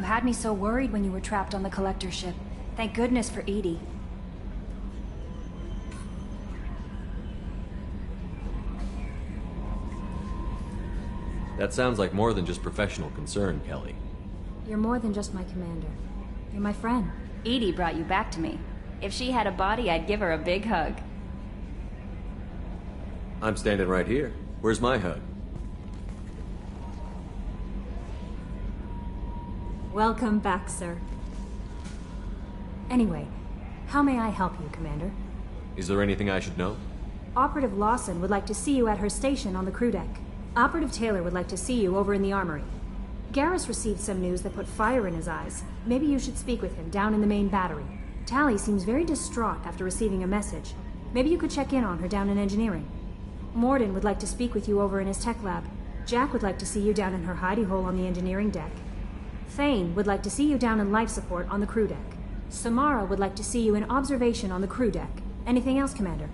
had me so worried when you were trapped on the Collector ship. Thank goodness for EDI. That sounds like more than just professional concern, Kelly. You're more than just my commander. You're my friend. EDI brought you back to me. If she had a body, I'd give her a big hug. I'm standing right here. Where's my hug? Welcome back, sir. Anyway, how may I help you, Commander? Is there anything I should know? Operative Lawson would like to see you at her station on the crew deck. Operative Taylor would like to see you over in the armory. Garrus received some news that put fire in his eyes. Maybe you should speak with him down in the main battery. Tally seems very distraught after receiving a message. Maybe you could check in on her down in engineering. Morden would like to speak with you over in his tech lab. Jack would like to see you down in her hidey hole on the engineering deck. Thane would like to see you down in life support on the crew deck. Samara would like to see you in observation on the crew deck. Anything else, Commander?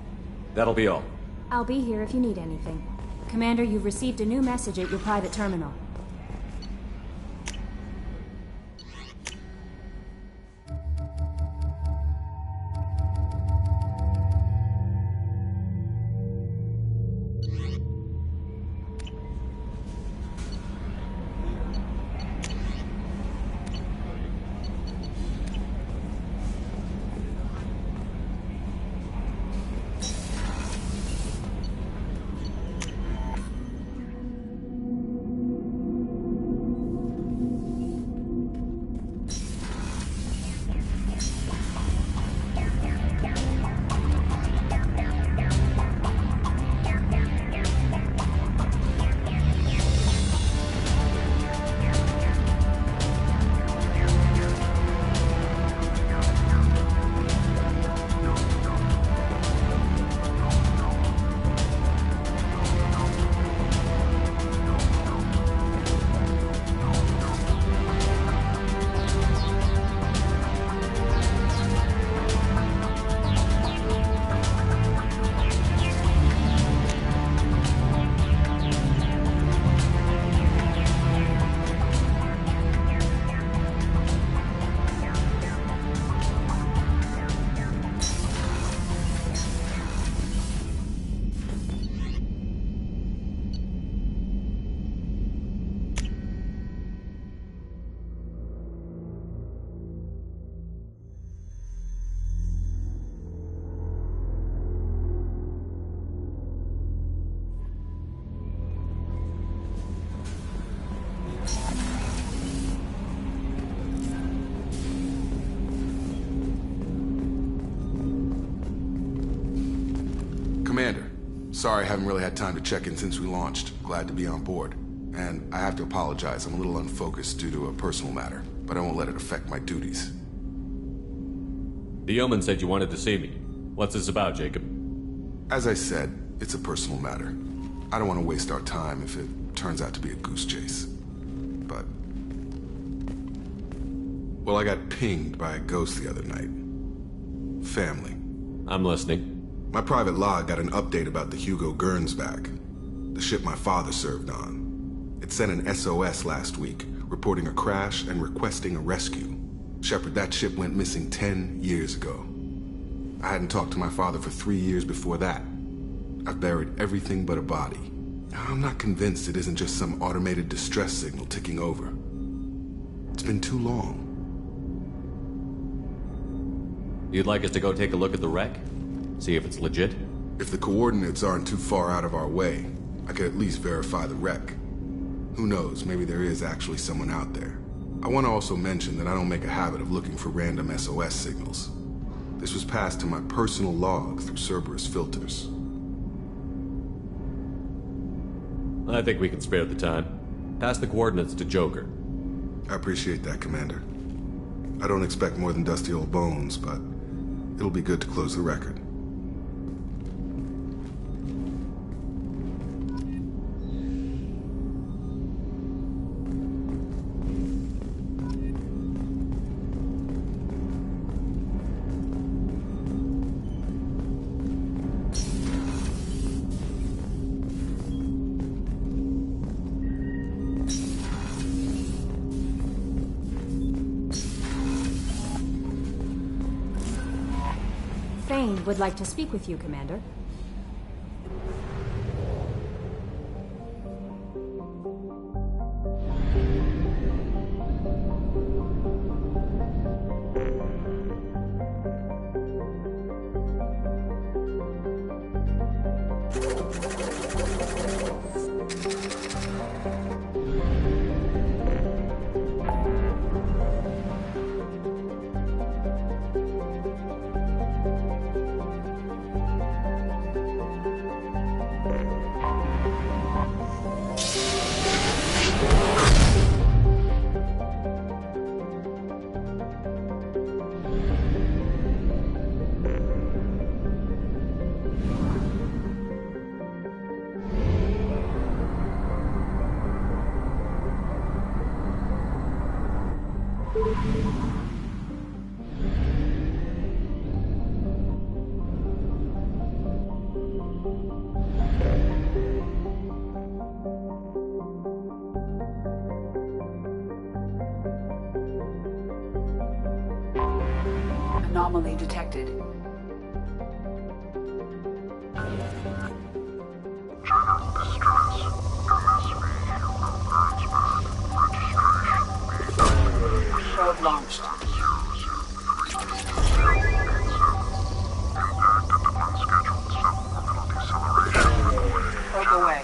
That'll be all. I'll be here if you need anything. Commander, you've received a new message at your private terminal. Commander, sorry I haven't really had time to check in since we launched. Glad to be on board. And I have to apologize, I'm a little unfocused due to a personal matter, but I won't let it affect my duties. The Yeoman said you wanted to see me. What's this about, Jacob? As I said, it's a personal matter. I don't want to waste our time if it turns out to be a goose chase. But... well, I got pinged by a ghost the other night. Family. I'm listening. My private log got an update about the Hugo Gernsback, the ship my father served on. It sent an SOS last week, reporting a crash and requesting a rescue. Shepard, that ship went missing 10 years ago. I hadn't talked to my father for 3 years before that. I've buried everything but a body. I'm not convinced it isn't just some automated distress signal ticking over. It's been too long. You'd like us to go take a look at the wreck? See if it's legit? If the coordinates aren't too far out of our way, I could at least verify the wreck. Who knows, maybe there is actually someone out there. I want to also mention that I don't make a habit of looking for random SOS signals. This was passed to my personal log through Cerberus filters. I think we can spare the time. Pass the coordinates to Joker. I appreciate that, Commander. I don't expect more than dusty old bones, but it'll be good to close the record. Kane would like to speak with you, Commander. Anomaly detected. Probe launched. Probe away.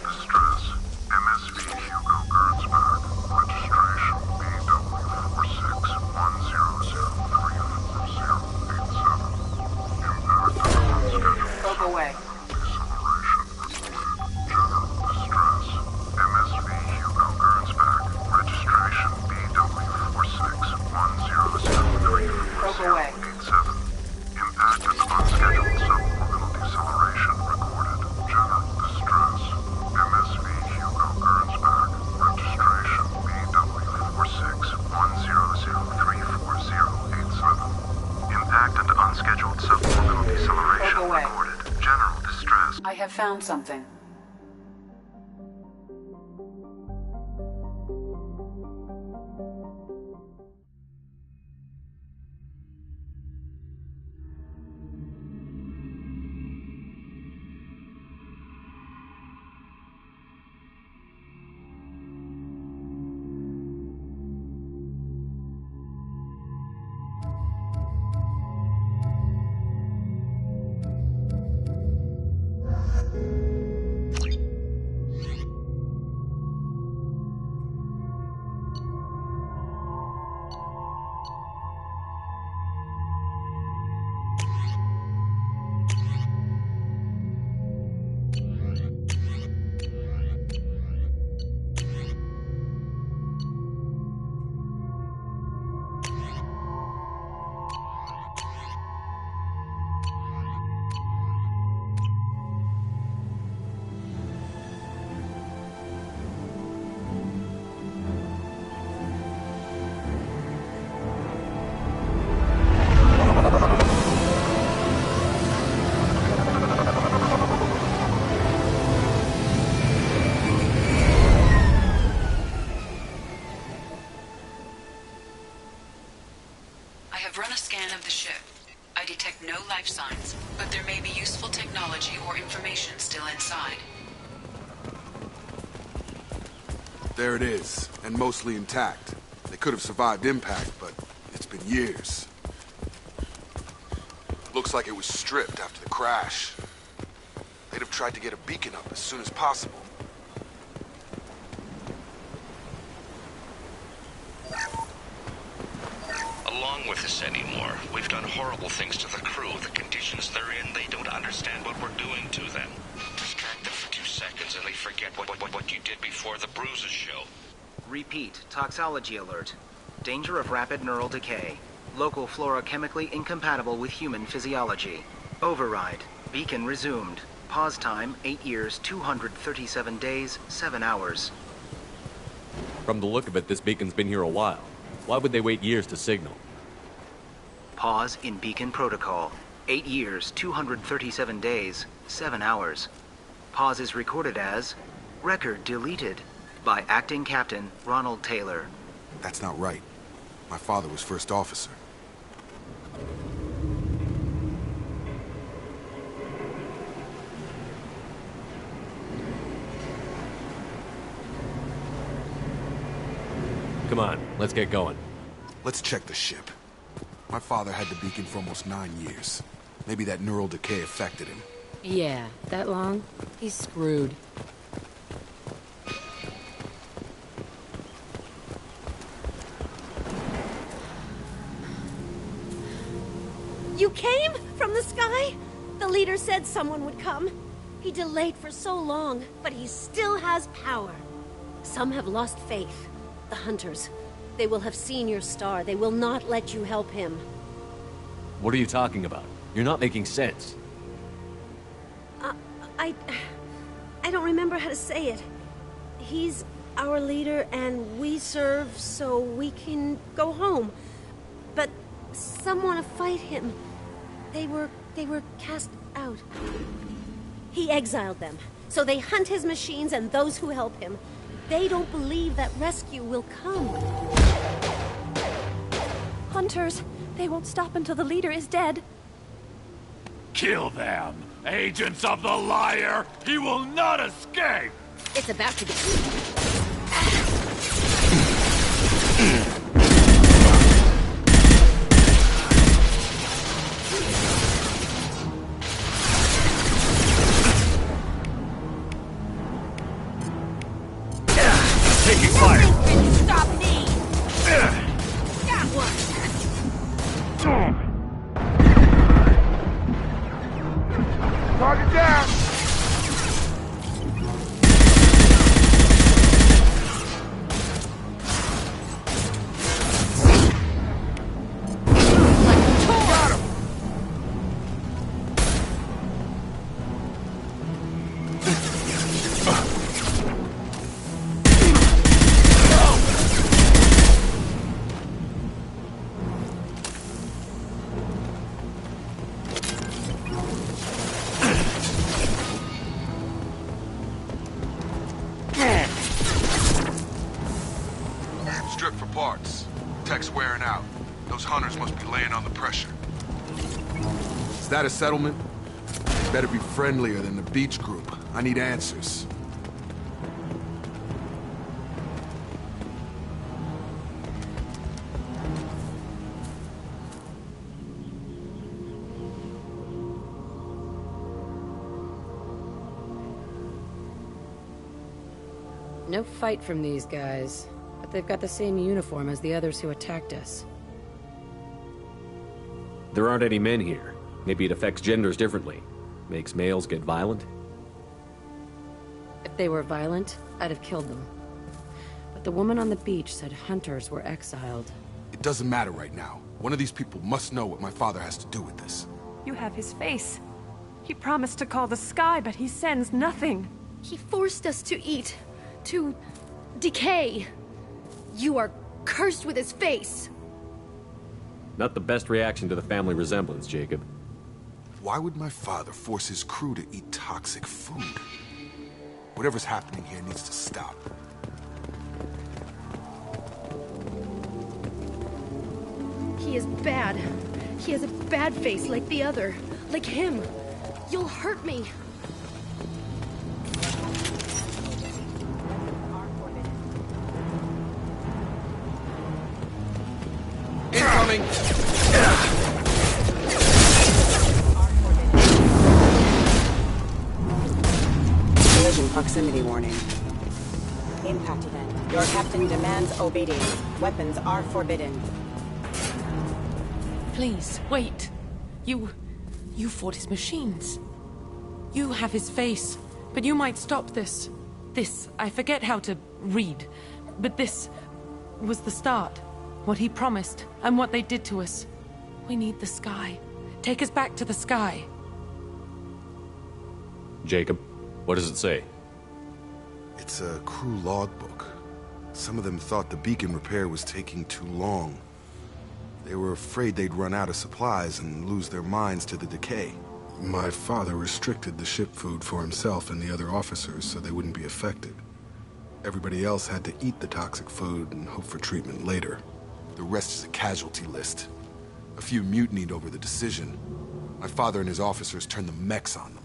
Probe away. Probe away. Impact and unscheduled suborbital deceleration recorded. General distress. MSV Hugo Gernsback. Registration BW4610034087. Impact and unscheduled suborbital deceleration Probe away. recorded. General distress. I have found something. I have run a scan of the ship. I detect no life signs, but there may be useful technology or information still inside. There it is, and mostly intact. They could have survived impact, but it's been years. Looks like it was stripped after the crash. They'd have tried to get a beacon up as soon as possible. Along with this anymore. We've done horrible things to the crew. The conditions they're in, they don't understand what we're doing to them. Distract them for 2 seconds and they forget what you did before the bruises show. Repeat, toxology alert. Danger of rapid neural decay. Local flora chemically incompatible with human physiology. Override. Beacon resumed. Pause time, 8 years, 237 days, 7 hours. From the look of it, this beacon's been here a while. Why would they wait years to signal? Pause in beacon protocol. 8 years, 237 days, 7 hours. Pause is recorded as record deleted by Acting Captain Ronald Taylor. That's not right. My father was first officer. Come on, let's get going. Let's check the ship. My father had the beacon for almost 9 years. Maybe that neural decay affected him. Yeah, that long? He's screwed. You came? From the sky? The leader said someone would come. He delayed for so long, but he still has power. Some have lost faith. The Hunters. They will have seen your star. They will not let you help him. What are you talking about? You're not making sense. I don't remember how to say it. He's our leader and we serve so we can go home. But some want to fight him. They were cast out. He exiled them, so they hunt his machines and those who help him. They don't believe that rescue will come. Hunters, they won't stop until the leader is dead. Kill them! Agents of the liar! He will not escape! It's about to get... Taking fire! Stop me! That one! Target down! Got him! Strip for parts. Tech's wearing out. Those hunters must be laying on the pressure. Is that a settlement? Better be friendlier than the beach group. I need answers. No fight from these guys, but they've got the same uniform as the others who attacked us. There aren't any men here. Maybe it affects genders differently. Makes males get violent? If they were violent, I'd have killed them. But the woman on the beach said hunters were exiled. It doesn't matter right now. One of these people must know what my father has to do with this. You have his face. He promised to call the sky, but he sends nothing. He forced us to eat. To decay. You are cursed with his face. Not the best reaction to the family resemblance, Jacob. Why would my father force his crew to eat toxic food? Whatever's happening here needs to stop. He is bad. He has a bad face like the other. Like him. You'll hurt me. Incoming! Collision proximity warning. Impact event. Your captain demands obedience. Weapons are forbidden. Please, wait. You fought his machines. You have his face, but you might stop this. This, I forget how to read, but this was the start. What he promised, and what they did to us. We need the sky. Take us back to the sky. Jacob, what does it say? It's a crew logbook. Some of them thought the beacon repair was taking too long. They were afraid they'd run out of supplies and lose their minds to the decay. My father restricted the ship food for himself and the other officers so they wouldn't be affected. Everybody else had to eat the toxic food and hope for treatment later. The rest is a casualty list. A few mutinied over the decision. My father and his officers turned the mechs on them.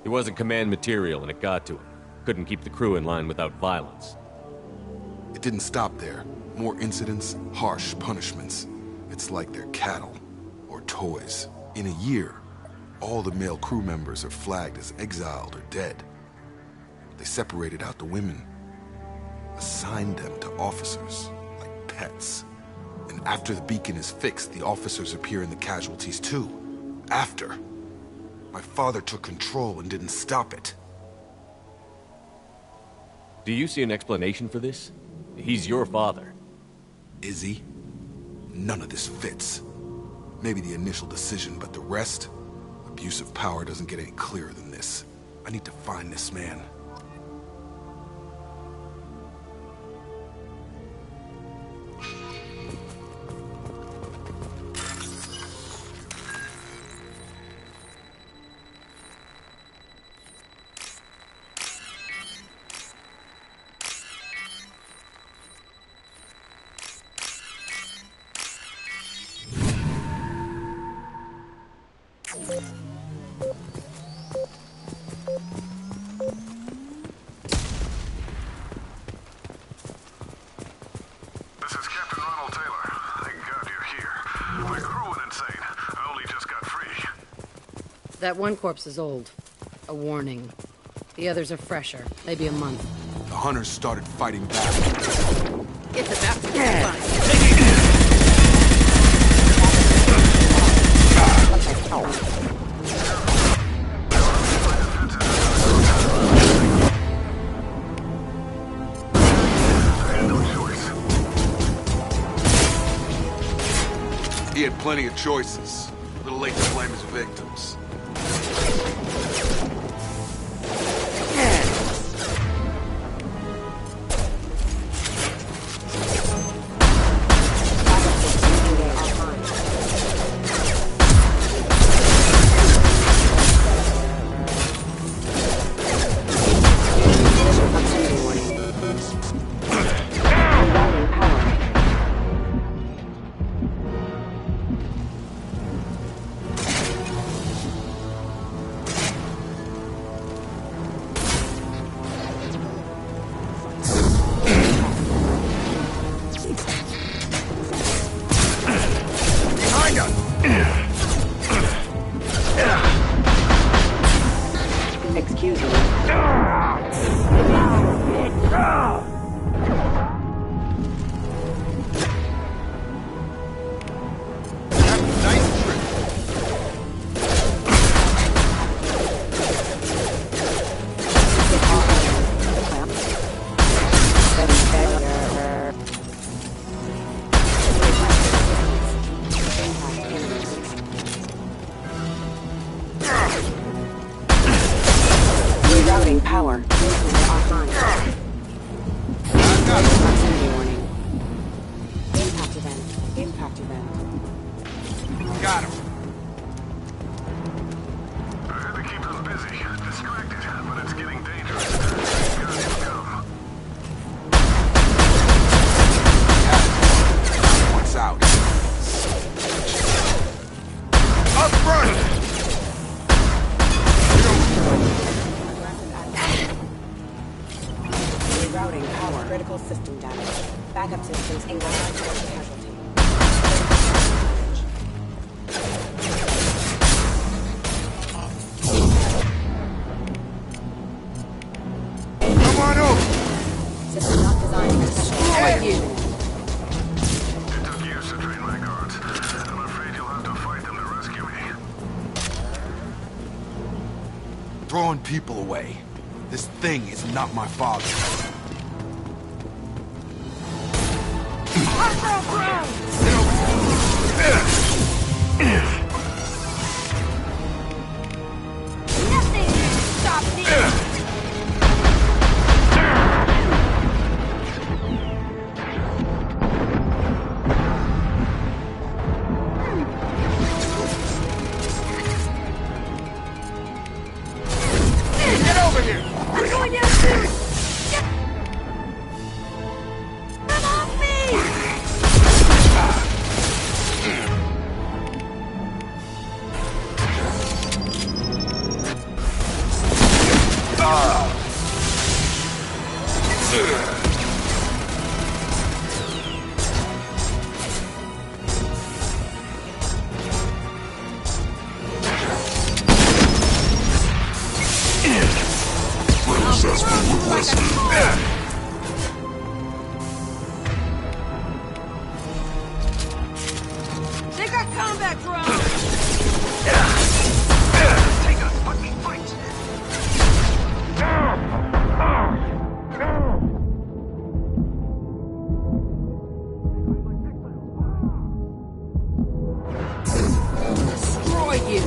He wasn't command material and it got to him. Couldn't keep the crew in line without violence. It didn't stop there. More incidents, harsh punishments. It's like they're cattle or toys. In a year, all the male crew members are flagged as exiled or dead. They separated out the women, assigned them to officers like pets. And after the beacon is fixed, the officers appear in the casualties too. After. My father took control and didn't stop it. Do you see an explanation for this? He's your father. Is he? None of this fits. Maybe the initial decision, but the rest? Abuse of power doesn't get any clearer than this. I need to find this man. That one corpse is old. A warning. The others are fresher, maybe a month. The hunters started fighting back. It's about to be fun. He had plenty of choices. A little late to blame his victims. Excuse me. Rerouting power. Offline. Proximity warning. Impact event. Impact event. Got him. I had to keep them busy, distracted, but it's getting dangerous. Gotta go. What's out? Up front! Rerouting power. Critical system damage. Backup systems incoming. Casualty. Come on over! System not designed to destroy you. It took years to train my guards. I'm afraid you'll have to fight them to rescue me. Throwing people away. This thing is not my father. Nothing can stop me! Get over here! I'm going down soon! Come off me! They got combat drones! Take us, let me fight! Destroy you!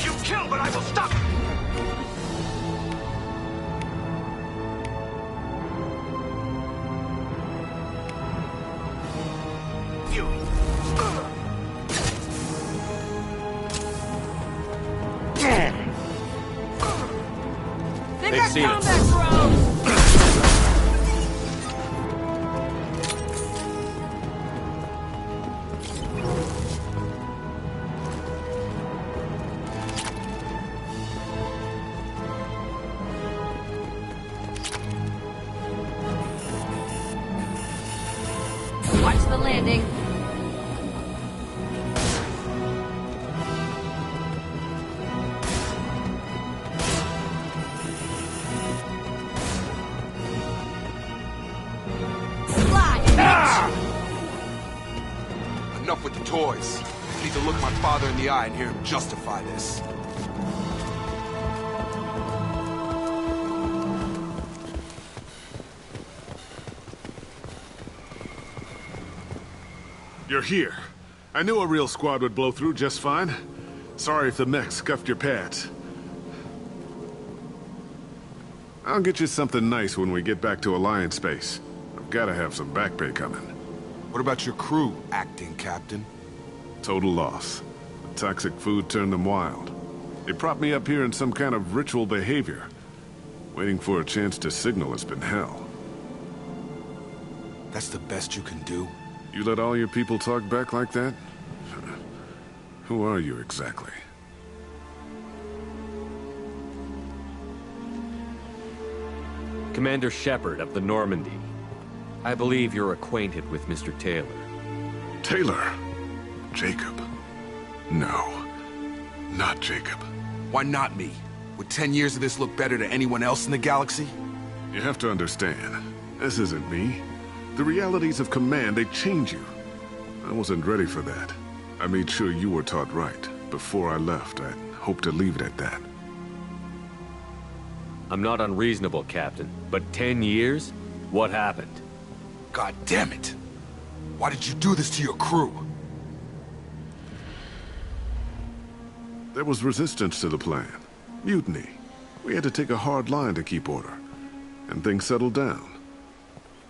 You kill, but I will stop! You! They They've got seen us. combat drones! Watch the landing. Enough with the toys. I need to look my father in the eye and hear him justify this. You're here. I knew a real squad would blow through just fine. Sorry if the mech scuffed your pads. I'll get you something nice when we get back to Alliance base. I've gotta have some back pay coming. What about your crew, acting captain? Total loss. The toxic food turned them wild. They propped me up here in some kind of ritual behavior. Waiting for a chance to signal has been hell. That's the best you can do? You let all your people talk back like that? Who are you exactly? Commander Shepard of the Normandy. I believe you're acquainted with Mr. Taylor. Taylor? Jacob? No. Not Jacob. Why not me? Would 10 years of this look better to anyone else in the galaxy? You have to understand, this isn't me. The realities of command, they change you. I wasn't ready for that. I made sure you were taught right. Before I left, I hoped to leave it at that. I'm not unreasonable, Captain, but 10 years? What happened? God damn it! Why did you do this to your crew? There was resistance to the plan. Mutiny. We had to take a hard line to keep order. And things settled down.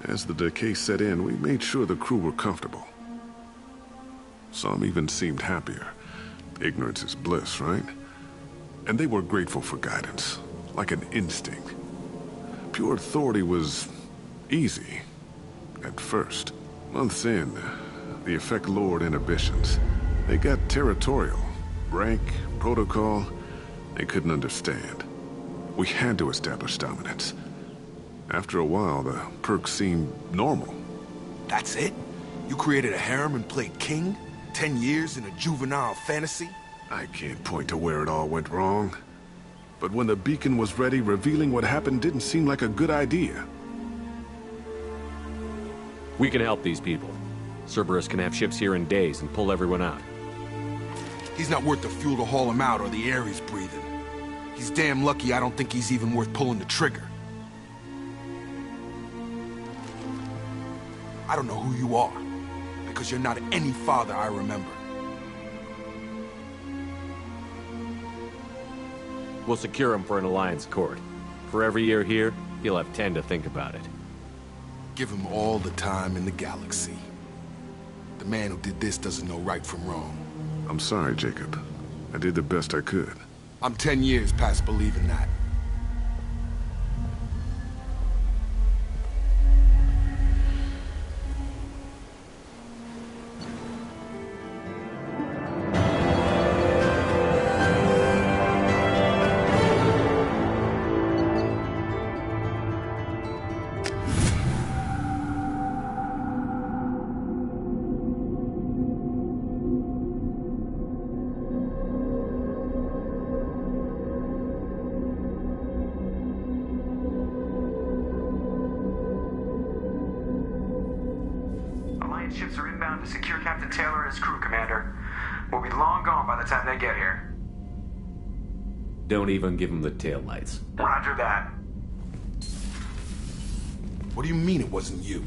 As the decay set in, we made sure the crew were comfortable. Some even seemed happier. Ignorance is bliss, right? And they were grateful for guidance, like an instinct. Pure authority was easy, at first. Months in, the effect lowered inhibitions. They got territorial. Rank, protocol, they couldn't understand. We had to establish dominance. After a while, the perks seemed normal. That's it? You created a harem and played king? 10 years in a juvenile fantasy? I can't point to where it all went wrong. But when the beacon was ready, revealing what happened didn't seem like a good idea. We can help these people. Cerberus can have ships here in days and pull everyone out. He's not worth the fuel to haul him out or the air he's breathing. He's damn lucky I don't think he's even worth pulling the trigger. I don't know who you are, because you're not any father I remember. We'll secure him for an Alliance court. For every year here, he'll have 10 to think about it. Give him all the time in the galaxy. The man who did this doesn't know right from wrong. I'm sorry, Jacob. I did the best I could. I'm 10 years past believing that. ships are inbound to secure Captain Taylor and his crew, Commander. We'll be long gone by the time they get here. Don't even give him the taillights. Roger that. What do you mean it wasn't you?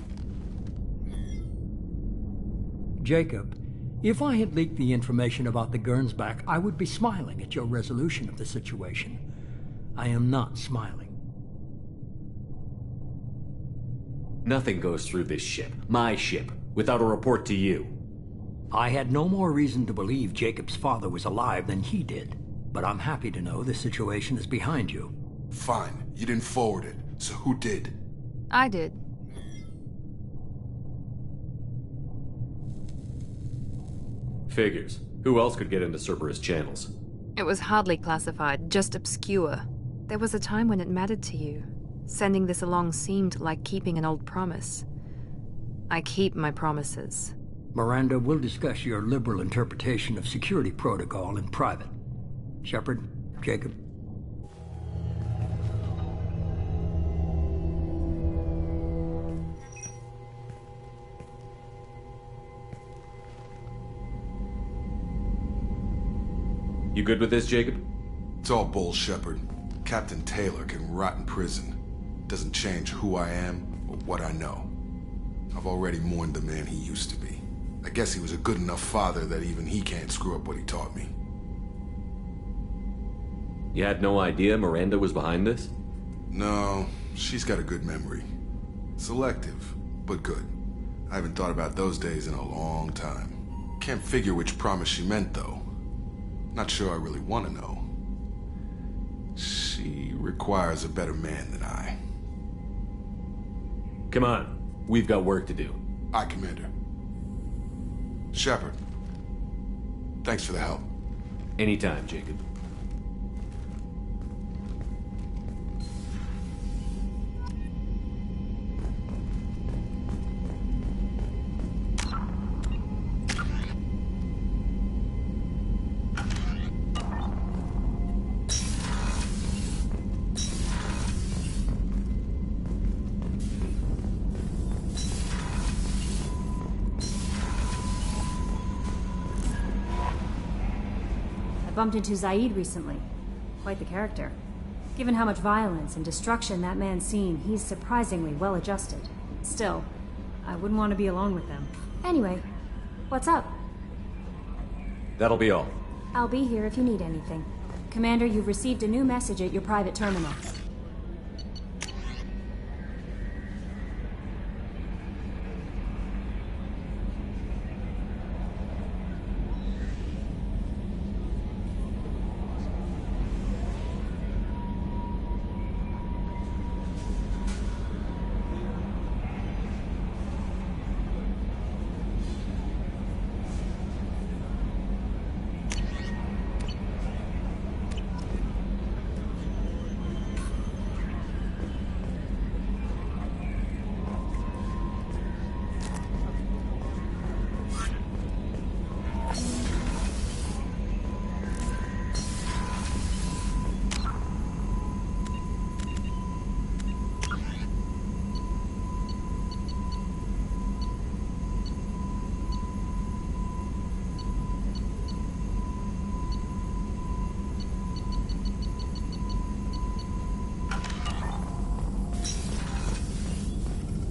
Jacob, if I had leaked the information about the Gernsback, I would be smiling at your resolution of the situation. I am not smiling. Nothing goes through this ship, my ship, without a report to you. I had no more reason to believe Jacob's father was alive than he did, but I'm happy to know the situation is behind you. Fine, you didn't forward it, so who did? I did. Figures. Who else could get into Cerberus channels? It was hardly classified, just obscure. There was a time when it mattered to you. Sending this along seemed like keeping an old promise. I keep my promises. Miranda, we'll discuss your liberal interpretation of security protocol in private. Shepard, Jacob. You good with this, Jacob? It's all bull, Shepard. Captain Taylor can rot in prison. Doesn't change who I am or what I know. I've already mourned the man he used to be. I guess he was a good enough father that even he can't screw up what he taught me. You had no idea Miranda was behind this? No, she's got a good memory. Selective, but good. I haven't thought about those days in a long time. Can't figure which promise she meant, though. Not sure I really want to know. She requires a better man than I. Come on. We've got work to do. Aye, Commander. Shepard. Thanks for the help. Anytime, Jacob. Bumped into Zaid recently. Quite the character. Given how much violence and destruction that man's seen, he's surprisingly well adjusted. Still, I wouldn't want to be alone with them. Anyway, what's up? That'll be all. I'll be here if you need anything. Commander, you've received a new message at your private terminal.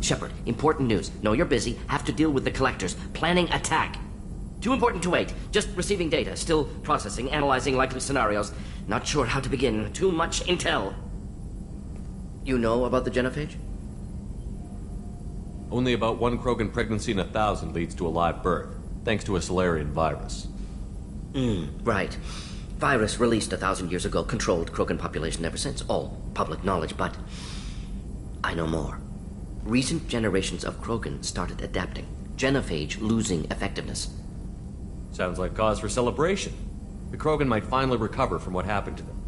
Shepard, important news. Know you're busy. Have to deal with the collectors. Planning attack. Too important to wait. Just receiving data. Still processing, analyzing likely scenarios. Not sure how to begin. Too much intel. You know about the genophage? Only about one Krogan pregnancy in 1,000 leads to a live birth, thanks to a Solarian virus. Right. Virus released 1,000 years ago, controlled Krogan population ever since. All public knowledge, but I know more. Recent generations of Krogan started adapting. Genophage losing effectiveness. Sounds like cause for celebration. The Krogan might finally recover from what happened to them.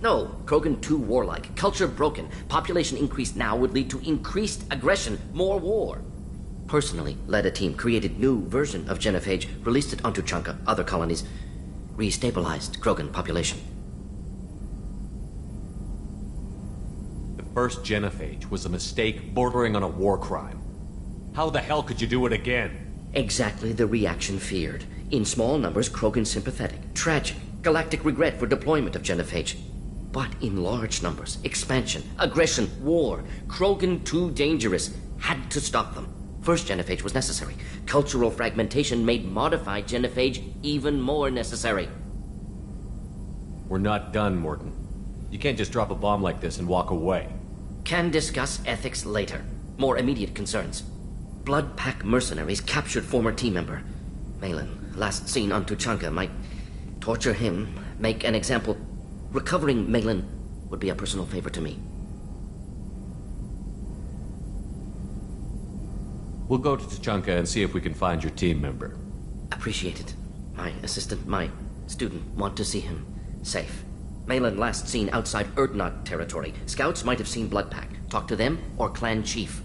No, Krogan too warlike. Culture broken. Population increase now would lead to increased aggression, more war. Personally, led a team, created new version of Genophage, released it onto Chanka, other colonies, restabilized Krogan population. The first Genophage was a mistake bordering on a war crime. How the hell could you do it again? Exactly the reaction feared. In small numbers, Krogan sympathetic. Tragic. Galactic regret for deployment of Genophage. But in large numbers, expansion, aggression, war. Krogan too dangerous. Had to stop them. First Genophage was necessary. Cultural fragmentation made modified Genophage even more necessary. We're not done, Morton. You can't just drop a bomb like this and walk away. Can discuss ethics later. More immediate concerns. Blood Pack mercenaries captured former team member. Malin, last seen on Tuchanka, might torture him, make an example. Recovering Malin would be a personal favor to me. We'll go to Tuchanka and see if we can find your team member. Appreciate it. My assistant, my student, want to see him safe. Malin last seen outside Erdnot territory. Scouts might have seen Blood Pack. Talk to them or clan chief.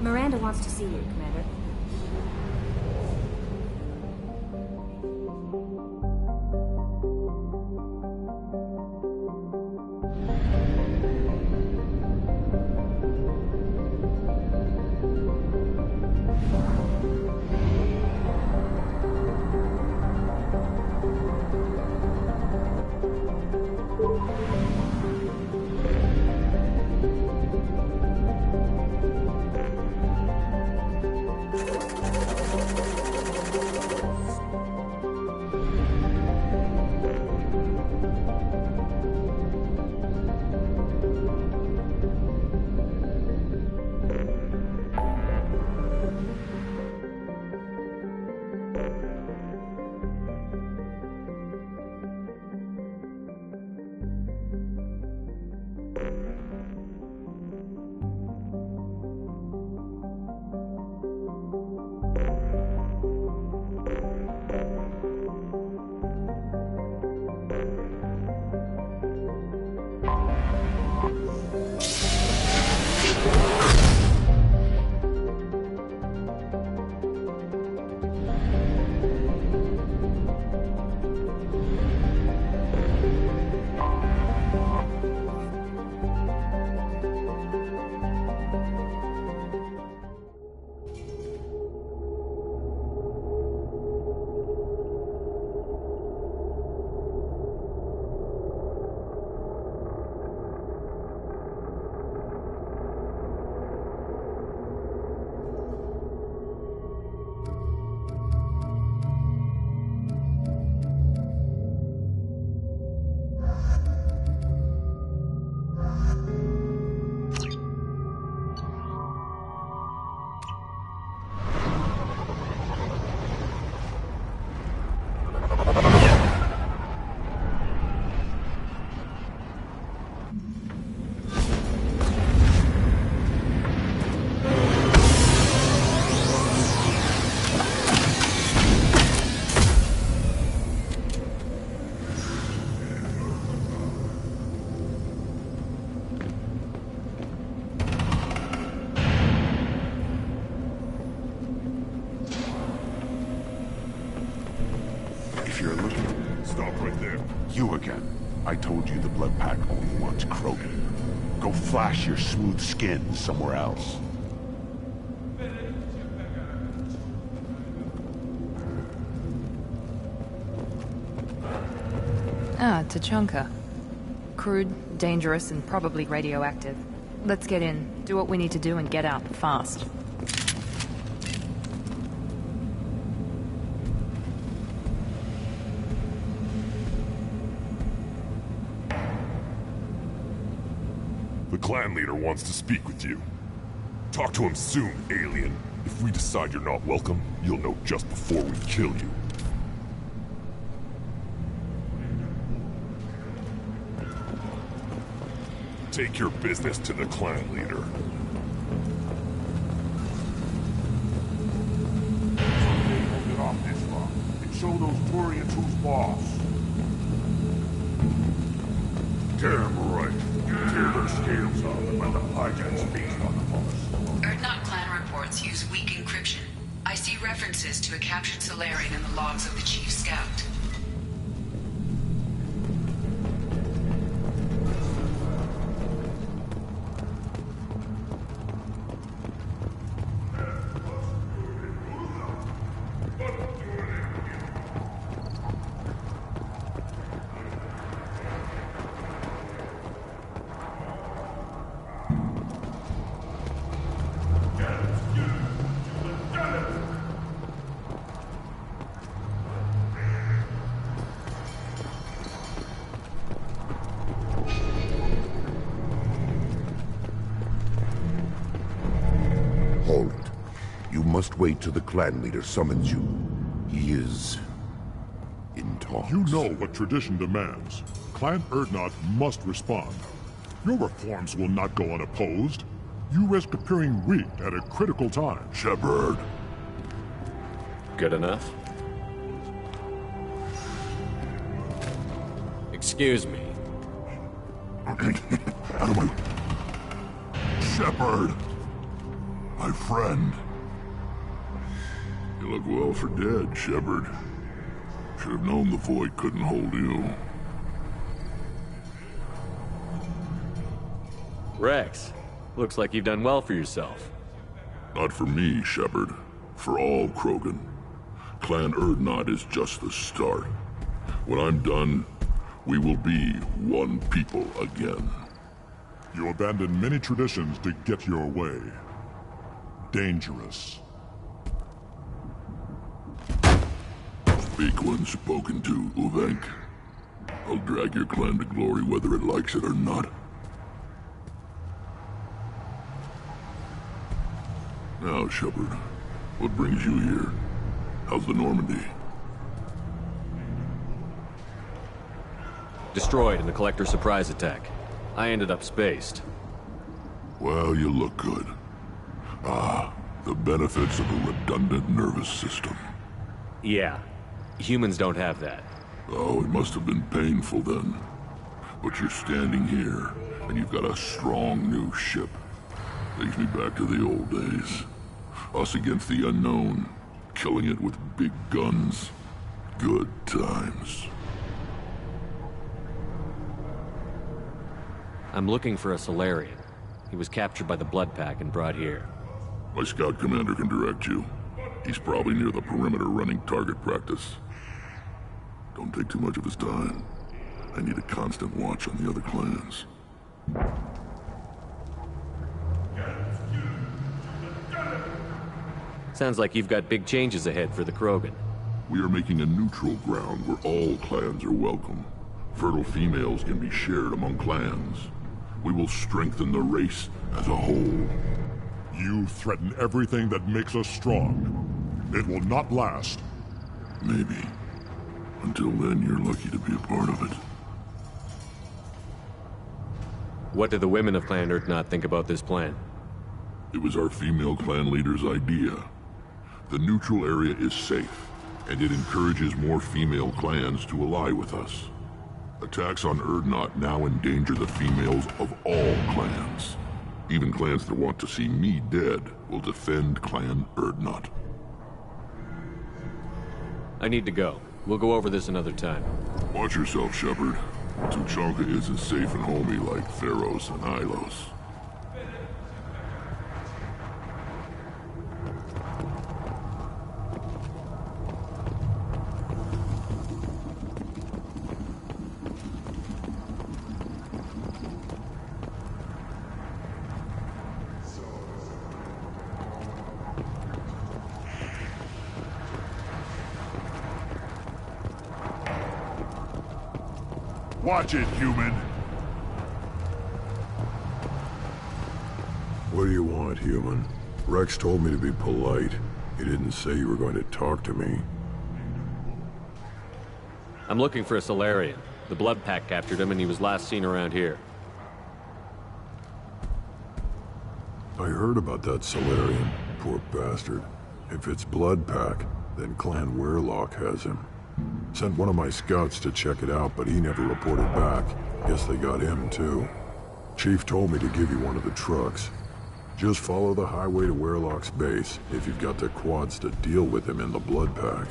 Miranda wants to see you, Commander. You again. I told you the Blood Pack only wants Krogan. Go flash your smooth skin somewhere else. Ah, Tuchanka. Crude, dangerous, and probably radioactive. Let's get in, do what we need to do, and get out fast. The clan leader wants to speak with you. Talk to him soon, alien. If we decide you're not welcome, you'll know just before we kill you. Take your business to the clan leader. Get off this rock and show those Turians who's boss. Damn right. Tear their scales off and let the hijack speak on the boss. Erdnot clan routes use weak encryption. I see references to a captured Solarian in the logs of the Chief Scout. Hold it. You must wait till the clan leader summons you. He is in talks. You know what tradition demands. Clan Urdnot must respond. Your reforms will not go unopposed. You risk appearing weak at a critical time. Shepard. Good enough? Excuse me. Out of my... Shepard! My friend. You look well for dead, Shepard. Should have known the Void couldn't hold you. Rex, looks like you've done well for yourself. Not for me, Shepard. For all Krogan. Clan Urdnot is just the start. When I'm done, we will be one people again. You abandoned many traditions to get your way. Dangerous. Speak when spoken to, Uvenk. I'll drag your clan to glory whether it likes it or not. Now, Shepard, what brings you here? How's the Normandy? Destroyed in the Collector surprise attack. I ended up spaced. Well, you look good. Ah, the benefits of a redundant nervous system. Yeah. Humans don't have that. Oh, it must have been painful then. But you're standing here, and you've got a strong new ship. Takes me back to the old days. Us against the unknown, killing it with big guns. Good times. I'm looking for a Solarian. He was captured by the Blood Pack and brought here. My scout commander can direct you. He's probably near the perimeter running target practice. Don't take too much of his time. I need a constant watch on the other clans. Sounds like you've got big changes ahead for the Krogan. We are making a neutral ground where all clans are welcome. Fertile females can be shared among clans. We will strengthen the race as a whole. You threaten everything that makes us strong. It will not last. Maybe. Until then, you're lucky to be a part of it. What do the women of Clan Urdnot think about this plan? It was our female clan leader's idea. The neutral area is safe, and it encourages more female clans to ally with us. Attacks on Urdnot now endanger the females of all clans. Even clans that want to see me dead will defend Clan Urdnot. I need to go. We'll go over this another time. Watch yourself, Shepard. Tuchanka isn't safe and homey like Theros and Ilos. Watch it, human! What do you want, human? Rex told me to be polite. He didn't say you were going to talk to me. I'm looking for a Solarian. The Blood Pack captured him and he was last seen around here. I heard about that Solarian. Poor bastard. If it's Blood Pack, then Clan Weirlock has him. Sent one of my scouts to check it out, but he never reported back. Guess they got him, too. Chief told me to give you one of the trucks. Just follow the highway to Werlock's base, if you've got the quads to deal with him in the blood pack.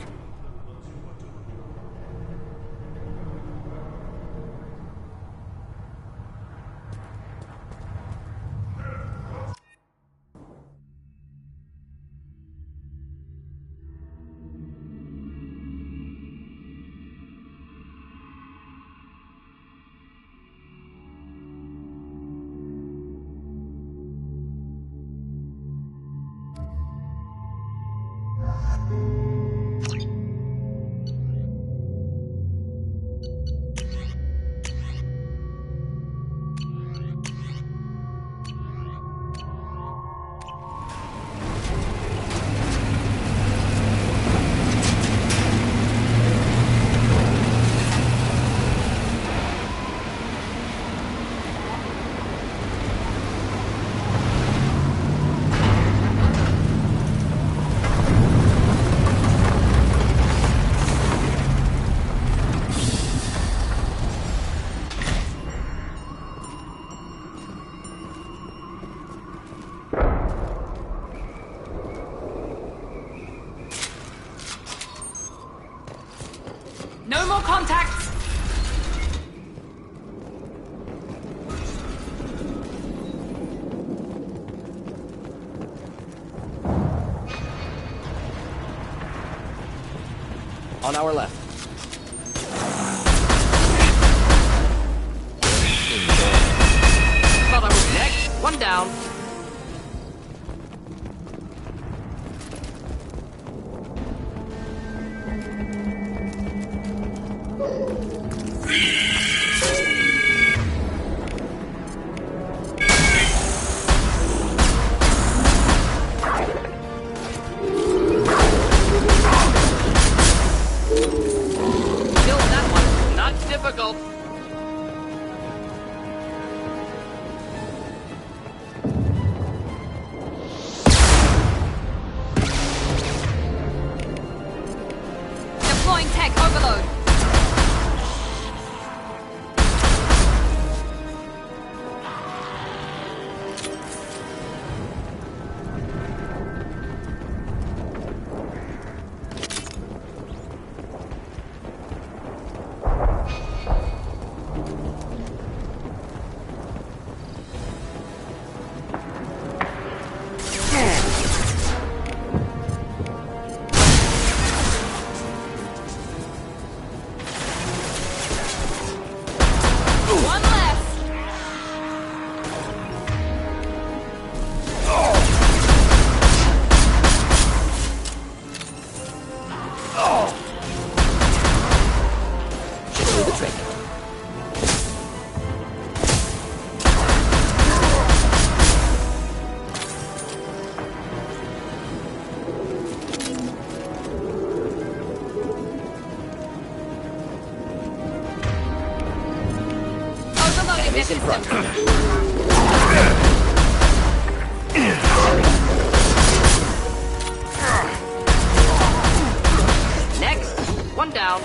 No more contacts! On our left. Thought I was next. One down. Difficult. Deploying tech overload. Base in front. Next. One down.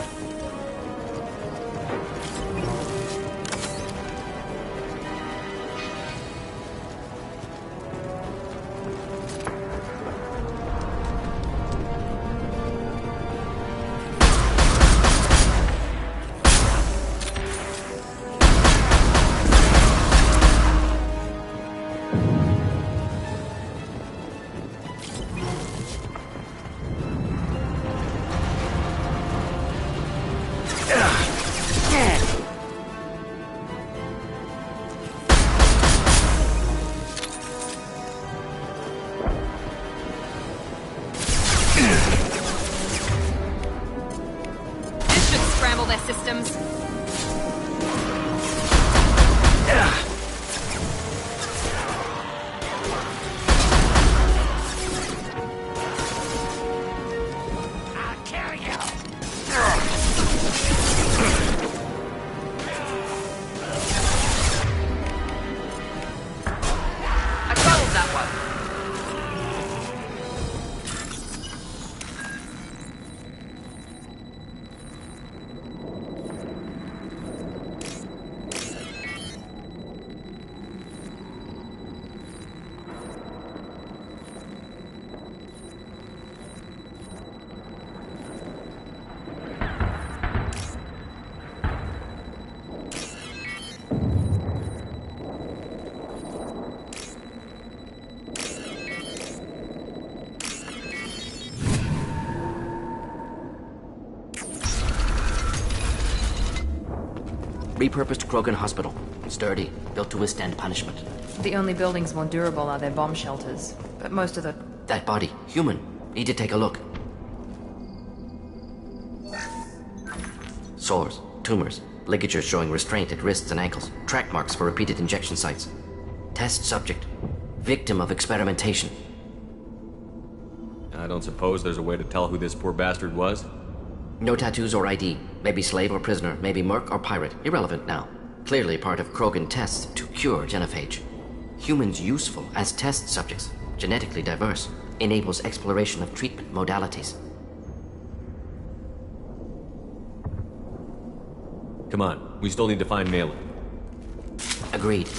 repurposed Krogan hospital. Sturdy, built to withstand punishment. The only buildings more durable are their bomb shelters, but most of the... That body, human. Need to take a look. Sores, tumors, ligatures showing restraint at wrists and ankles, track marks for repeated injection sites. Test subject. Victim of experimentation. I don't suppose there's a way to tell who this poor bastard was? No tattoos or ID. Maybe slave or prisoner, maybe merc or pirate. Irrelevant now. Clearly part of Krogan tests to cure genophage. Humans useful as test subjects. Genetically diverse. Enables exploration of treatment modalities. Come on, we still need to find Malin. Agreed.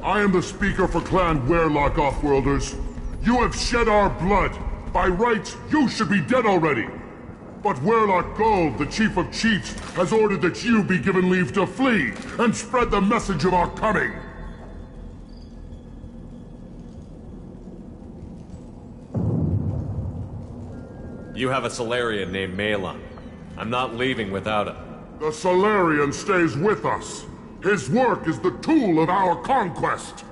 I am the speaker for Clan Werlock, Offworlders. You have shed our blood. By rights, you should be dead already. But Werlock Gold, the Chief of Chiefs, has ordered that you be given leave to flee and spread the message of our coming. You have a Salarian named Malin. I'm not leaving without him. The Salarian stays with us. His work is the tool of our conquest.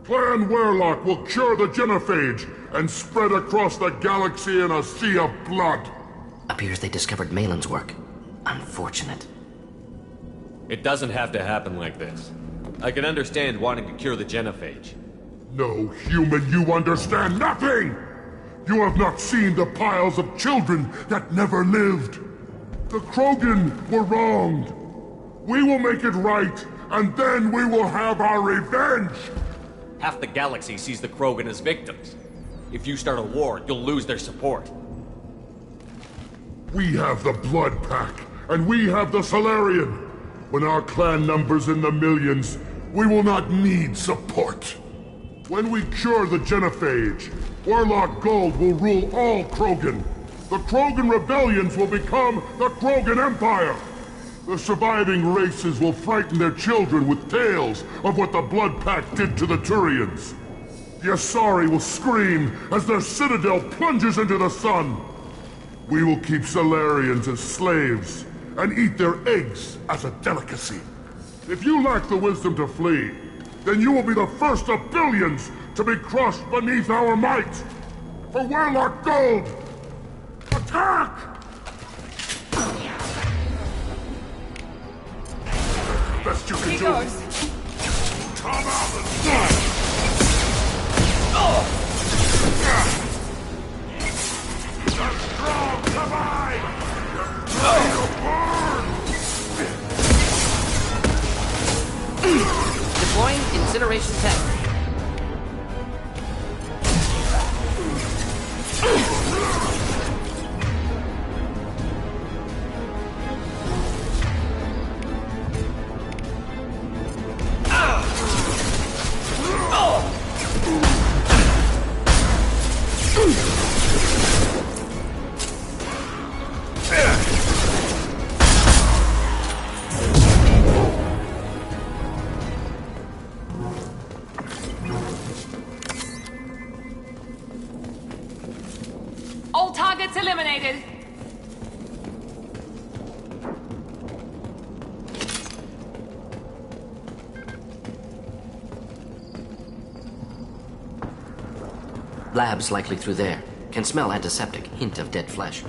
Clan Werlock will cure the genophage and spread across the galaxy in a sea of blood. Appears they discovered Malin's work. Unfortunate. It doesn't have to happen like this. I can understand wanting to cure the genophage. No, human, you understand nothing! You have not seen the piles of children that never lived. The Krogan were wronged. We will make it right, and then we will have our revenge! Half the galaxy sees the Krogan as victims. If you start a war, you'll lose their support. We have the Blood Pack, and we have the Salarian. When our clan numbers in the millions, we will not need support. When we cure the genophage, Werlock Gold will rule all Krogan. The Krogan rebellions will become the Krogan Empire. The surviving races will frighten their children with tales of what the Blood Pack did to the Turians. The Asari will scream as their citadel plunges into the sun. We will keep Salarians as slaves and eat their eggs as a delicacy. If you lack the wisdom to flee, then you will be the first of billions to be crushed beneath our might. For Werlock Gold, attack! Best you can do. Come out and die! The strong survive! Deploying incineration tech. All targets eliminated. Labs likely through there. Can smell antiseptic, hint of dead flesh.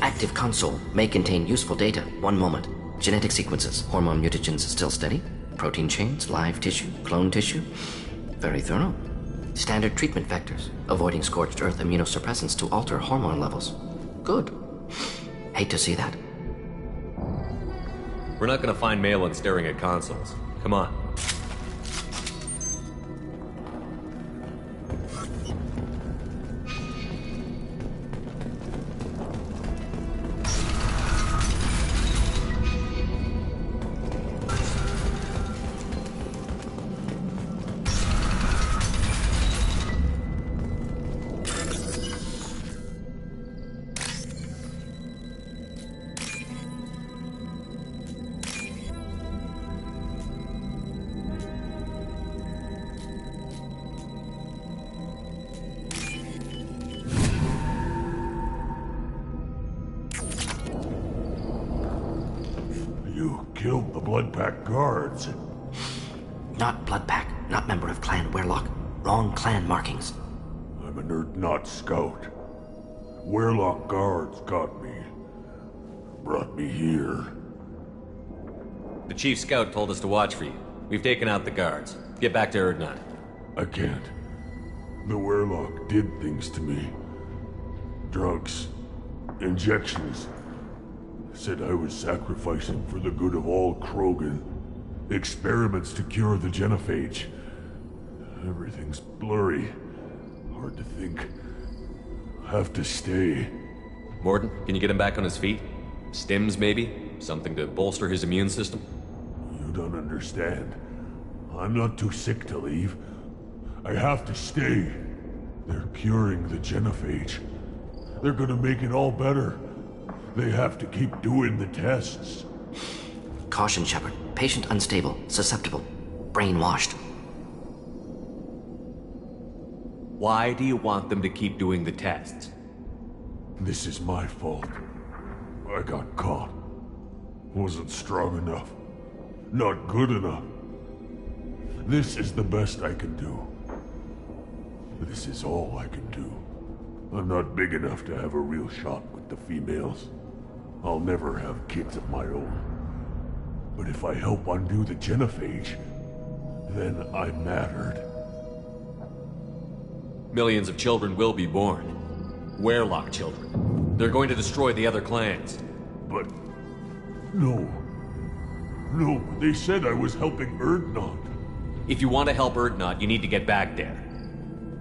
Active console may contain useful data. One moment. Genetic sequences, hormone mutagens still steady. Protein chains, live tissue, clone tissue. Very thorough. Standard treatment vectors, avoiding scorched earth immunosuppressants to alter hormone levels. Good. Hate to see that. We're not gonna find Malin staring at consoles. Come on. Bloodpack guards. Not Bloodpack, not member of Clan Werlock. Wrong clan markings. I'm a Urdnot scout. Werlock guards got me. Brought me here. The chief scout told us to watch for you. We've taken out the guards. Get back to Urdnot. I can't. The Werlock did things to me. Drugs. Injections. Said I was sacrificing for the good of all Krogan. Experiments to cure the genophage. Everything's blurry. Hard to think. Have to stay. Mordin, can you get him back on his feet? Stims, maybe? Something to bolster his immune system? You don't understand. I'm not too sick to leave. I have to stay. They're curing the genophage. They're gonna make it all better. They have to keep doing the tests. Caution, Shepard. Patient unstable, susceptible, brainwashed. Why do you want them to keep doing the tests? This is my fault. I got caught. Wasn't strong enough. Not good enough. This is the best I can do. This is all I can do. I'm not big enough to have a real shot with the females. I'll never have kids of my own. But if I help undo the genophage, then I mattered. Millions of children will be born. Werlock children. They're going to destroy the other clans. But... No. No, they said I was helping Urdnot. If you want to help Urdnot, you need to get back there.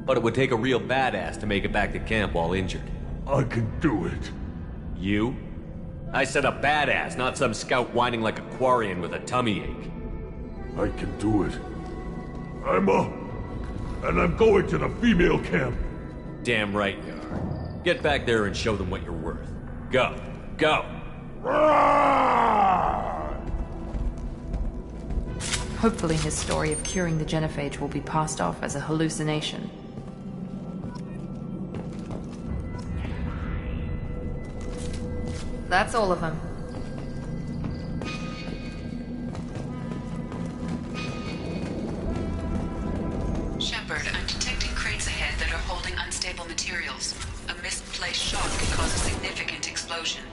But it would take a real badass to make it back to camp while injured. I can do it. You? I said a badass, not some scout whining like a Quarian with a tummy ache. I can do it. I'm up. And I'm going to the female camp. Damn right you are. Get back there and show them what you're worth. Go. Go! Hopefully his story of curing the genophage will be passed off as a hallucination. That's all of them. Shepard, I'm detecting crates ahead that are holding unstable materials. A misplaced shot could cause a significant explosion.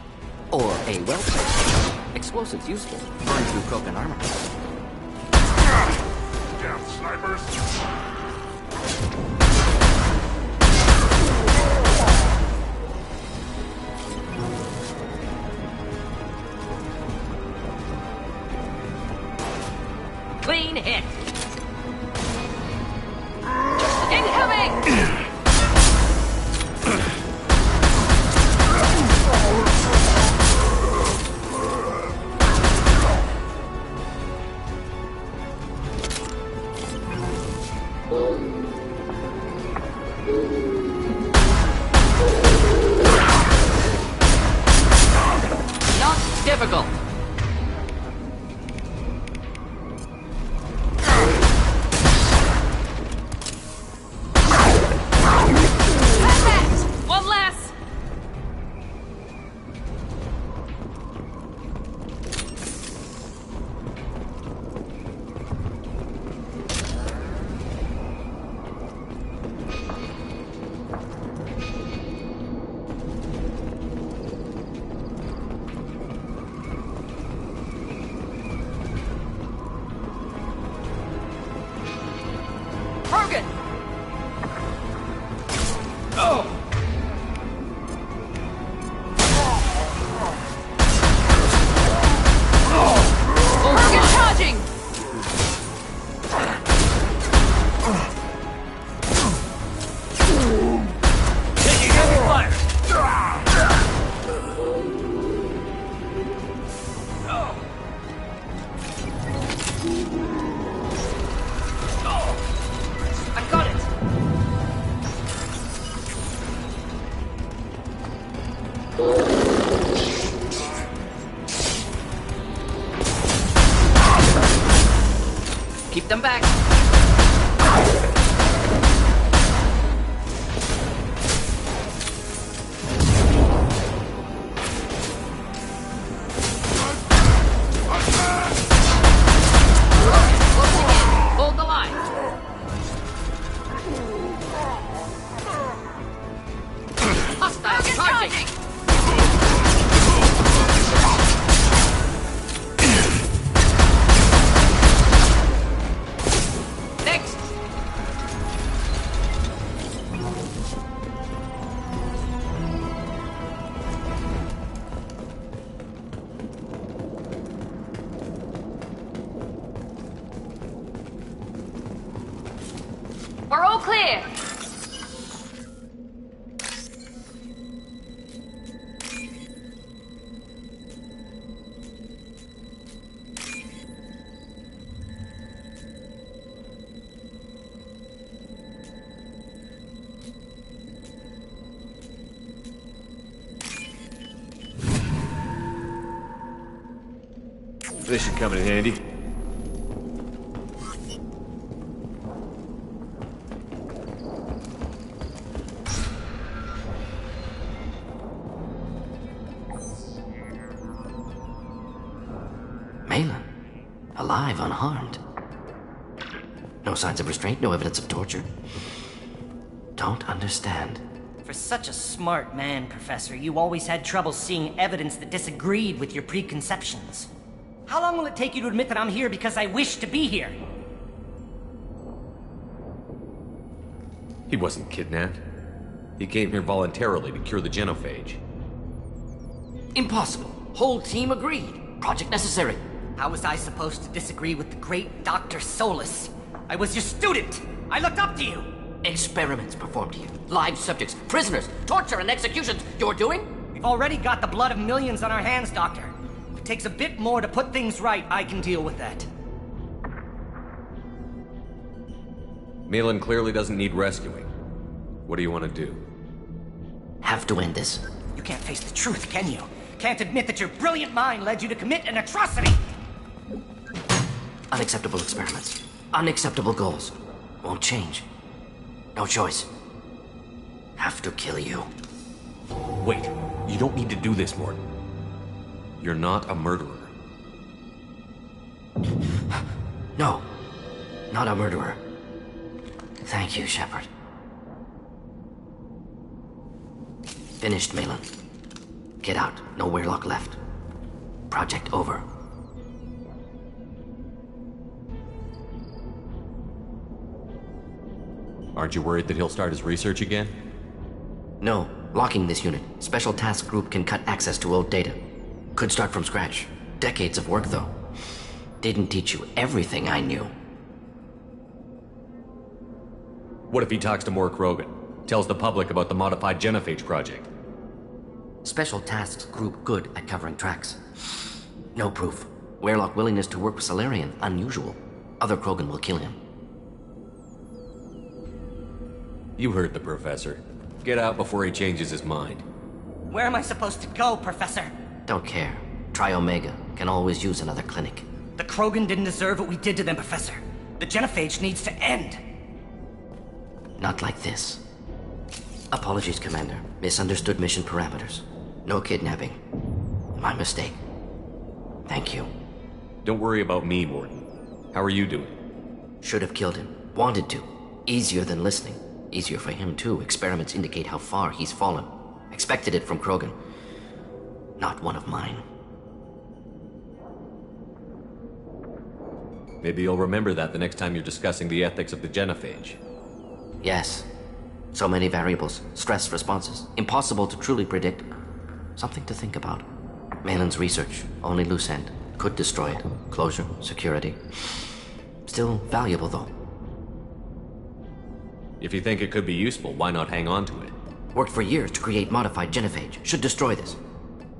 Or a well-placed. Explosives useful. Burn through Krogan armor. Damn snipers! Clean hit! Incoming! Not difficult. One less! Krogan! Oh! Krogan charging! Taking heavy fire! I got it! Keep them back. clear. This should come in handy. Malin, alive, unharmed. No signs of restraint, no evidence of torture. Don't understand. For such a smart man, Professor, you always had trouble seeing evidence that disagreed with your preconceptions. How long will it take you to admit that I'm here because I wish to be here? He wasn't kidnapped. He came here voluntarily to cure the genophage. Impossible. Whole team agreed. Project necessary. How was I supposed to disagree with the great Dr. Solus? I was your student! I looked up to you! Experiments performed here. Live subjects, prisoners, torture and executions. You're doing? We've already got the blood of millions on our hands, Doctor. If it takes a bit more to put things right, I can deal with that. Malin clearly doesn't need rescuing. What do you want to do? Have to end this. You can't face the truth, can you? Can't admit that your brilliant mind led you to commit an atrocity! Unacceptable experiments. Unacceptable goals. Won't change. No choice. Have to kill you. Wait, you don't need to do this, Morton. You're not a murderer. No, not a murderer. Thank you, Shepard. Finished, Malin. Get out. No Weirlock left. Project over. Aren't you worried that he'll start his research again? No. Locking this unit. Special Task Group can cut access to old data. Could start from scratch. Decades of work, though. Didn't teach you everything I knew. What if he talks to Mor Krogan? Tells the public about the modified genophage project? Special Tasks Group good at covering tracks. No proof. Weirlock willingness to work with Salarian, unusual. Other Krogan will kill him. You heard the Professor. Get out before he changes his mind. Where am I supposed to go, Professor? Don't care. Try Omega. Can always use another clinic. The Krogan didn't deserve what we did to them, Professor. The genophage needs to end. Not like this. Apologies, Commander. Misunderstood mission parameters. No kidnapping. My mistake. Thank you. Don't worry about me, Morton. How are you doing? Should have killed him. Wanted to. Easier than listening. Easier for him, too. Experiments indicate how far he's fallen. Expected it from Krogan. Not one of mine. Maybe you'll remember that the next time you're discussing the ethics of the genophage. Yes. So many variables, stress responses, impossible to truly predict. Something to think about. Malin's research, only loose end. Could destroy it. Closure, security. Still valuable, though. If you think it could be useful, why not hang on to it? Worked for years to create modified genophage. Should destroy this.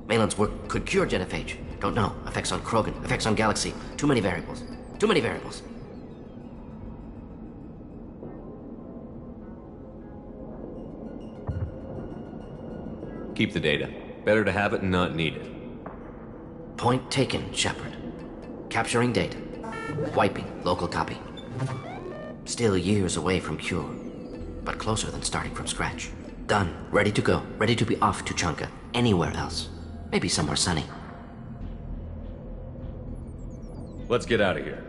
Malin's work could cure genophage. Don't know. Effects on Krogan, effects on Galaxy. Too many variables. Too many variables. Keep the data. Better to have it and not need it. Point taken, Shepard. Capturing data. Wiping local copy. Still years away from cure, but closer than starting from scratch. Done. Ready to go. Ready to be off to Tuchanka. Anywhere else. Maybe somewhere sunny. Let's get out of here.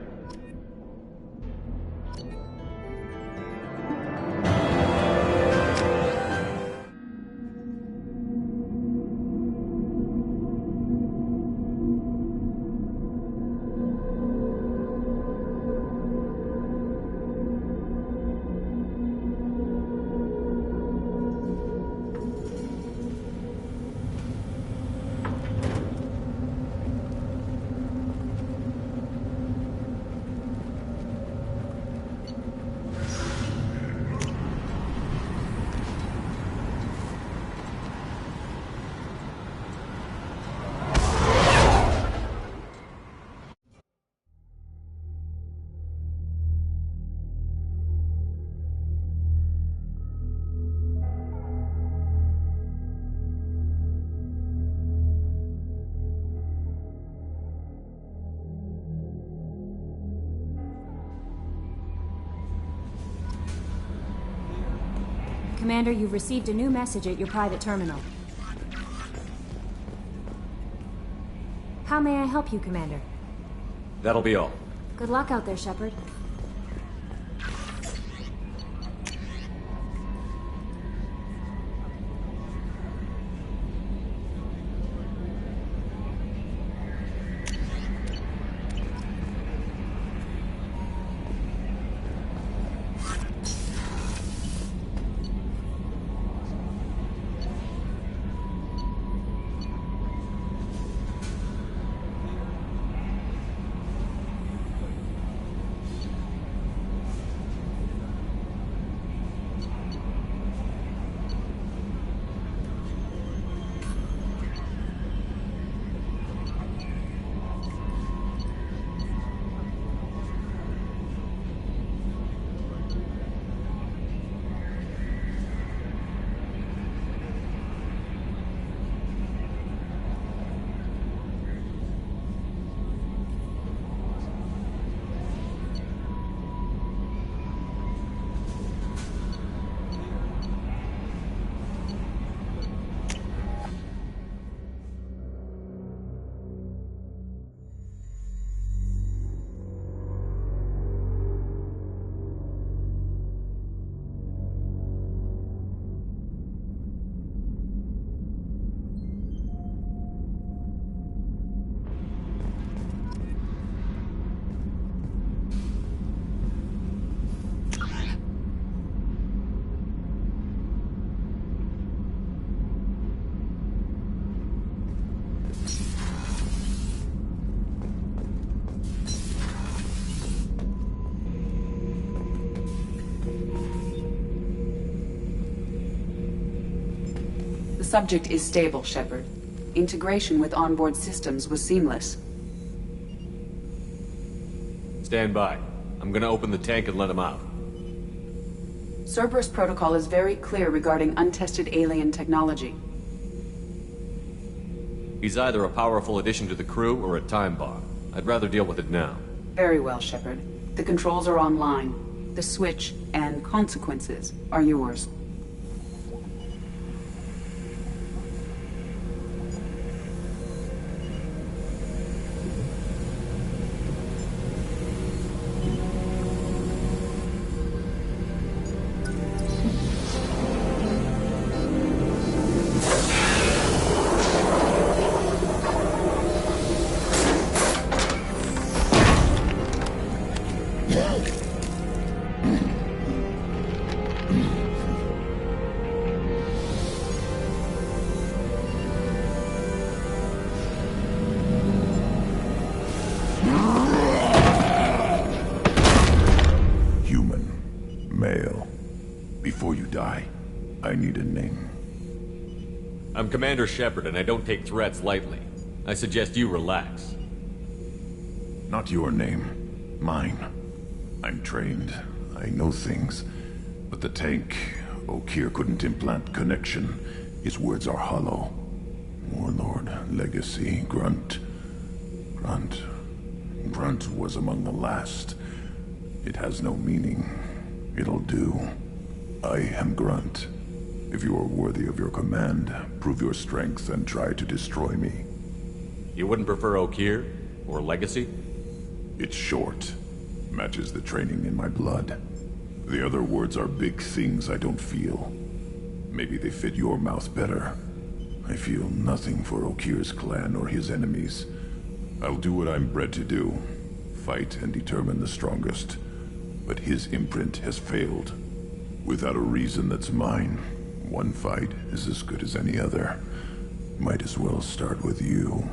Commander, you've received a new message at your private terminal. How may I help you, Commander? That'll be all. Good luck out there, Shepard. The subject is stable, Shepard. Integration with onboard systems was seamless. Stand by. I'm gonna open the tank and let him out. Cerberus protocol is very clear regarding untested alien technology. He's either a powerful addition to the crew or a time bomb. I'd rather deal with it now. Very well, Shepard. The controls are online. The switch and consequences are yours. I'm Commander Shepard, and I don't take threats lightly. I suggest you relax. Not your name. Mine. I'm trained. I know things. But the tank, Okeer couldn't implant connection. His words are hollow. Warlord, Legacy, Grunt. Grunt was among the last. It has no meaning. It'll do. I am Grunt. If you are worthy of your command, prove your strength and try to destroy me. You wouldn't prefer Okeer? Or Legacy? It's short. Matches the training in my blood. The other words are big things I don't feel. Maybe they fit your mouth better. I feel nothing for Okeer's clan or his enemies. I'll do what I'm bred to do. Fight and determine the strongest. But his imprint has failed. Without a reason that's mine. One fight is as good as any other. Might as well start with you.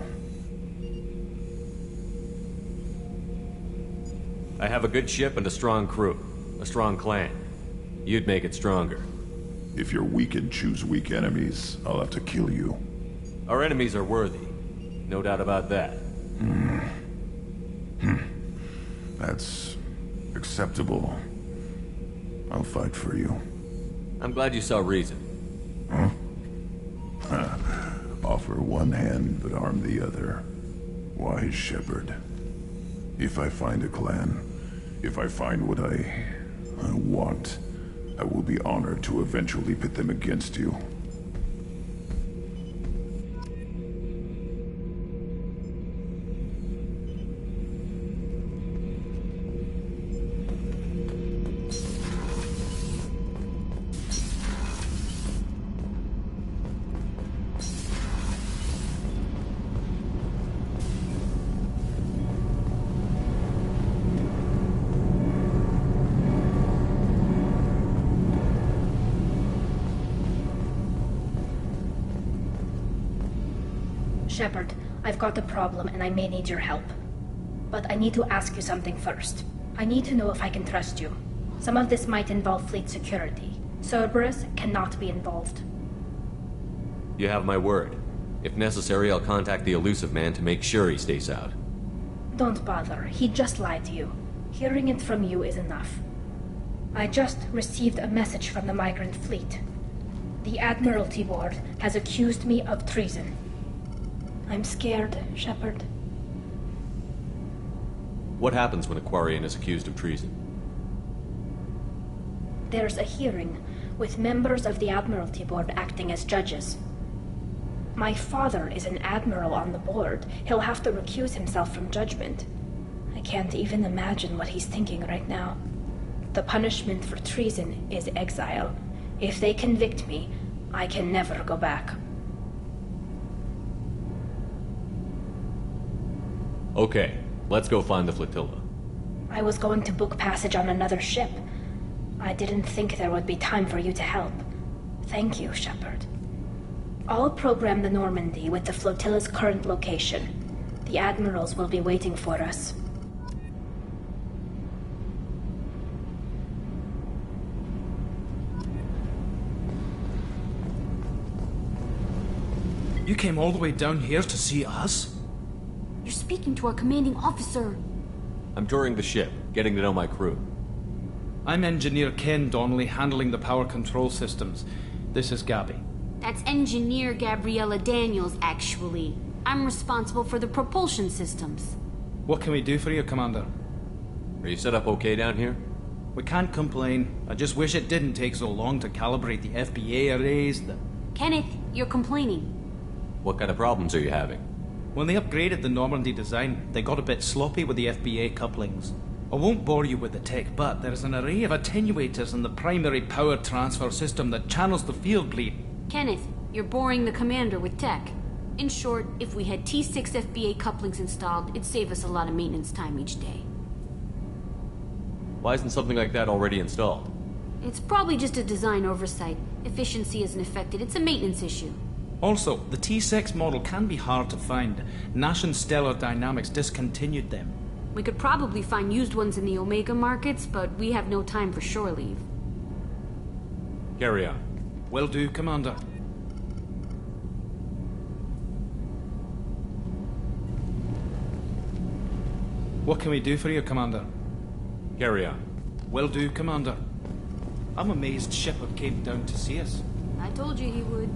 I have a good ship and a strong crew. A strong clan. You'd make it stronger. If you're weak and choose weak enemies, I'll have to kill you. Our enemies are worthy. No doubt about that. That's acceptable. I'll fight for you. I'm glad you saw reason. Offer one hand, but arm the other. Wise Shepard. If I find a clan, if I find what I want, I will be honored to eventually pit them against you. Shepard, I've got a problem and I may need your help. But I need to ask you something first. I need to know if I can trust you. Some of this might involve fleet security. Cerberus cannot be involved. You have my word. If necessary, I'll contact the Illusive Man to make sure he stays out. Don't bother. He just lied to you. Hearing it from you is enough. I just received a message from the migrant fleet. The Admiralty Board has accused me of treason. I'm scared, Shepard. What happens when a Quarian is accused of treason? There's a hearing, with members of the Admiralty Board acting as judges. My father is an admiral on the board. He'll have to recuse himself from judgment. I can't even imagine what he's thinking right now. The punishment for treason is exile. If they convict me, I can never go back. Okay, let's go find the flotilla. I was going to book passage on another ship. I didn't think there would be time for you to help. Thank you, Shepard. I'll program the Normandy with the flotilla's current location. The admirals will be waiting for us. You came all the way down here to see us? You're speaking to our commanding officer. I'm touring the ship, getting to know my crew. I'm Engineer Ken Donnelly, handling the power control systems. This is Gabby. That's Engineer Gabriella Daniels, actually. I'm responsible for the propulsion systems. What can we do for you, Commander? Are you set up okay down here? We can't complain. I just wish it didn't take so long to calibrate the FBA arrays. Kenneth, you're complaining. What kind of problems are you having? When they upgraded the Normandy design, they got a bit sloppy with the FBA couplings. I won't bore you with the tech, but there's an array of attenuators in the primary power transfer system that channels the field bleed. Kenneth, you're boring the commander with tech. In short, if we had T6 FBA couplings installed, it'd save us a lot of maintenance time each day. Why isn't something like that already installed? It's probably just a design oversight. Efficiency isn't affected. It's a maintenance issue. Also, the T6 model can be hard to find. Nash and Stellar Dynamics discontinued them. We could probably find used ones in the Omega markets, but we have no time for shore leave. Carry on. Will do, Commander. What can we do for you, Commander? Carry on. Will do, Commander. I'm amazed Shepard came down to see us. I told you he would.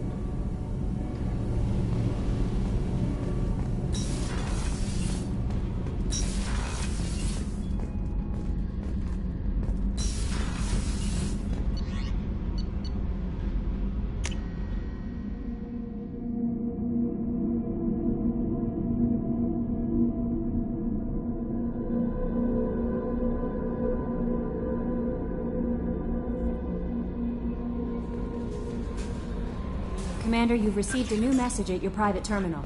Commander, you've received a new message at your private terminal.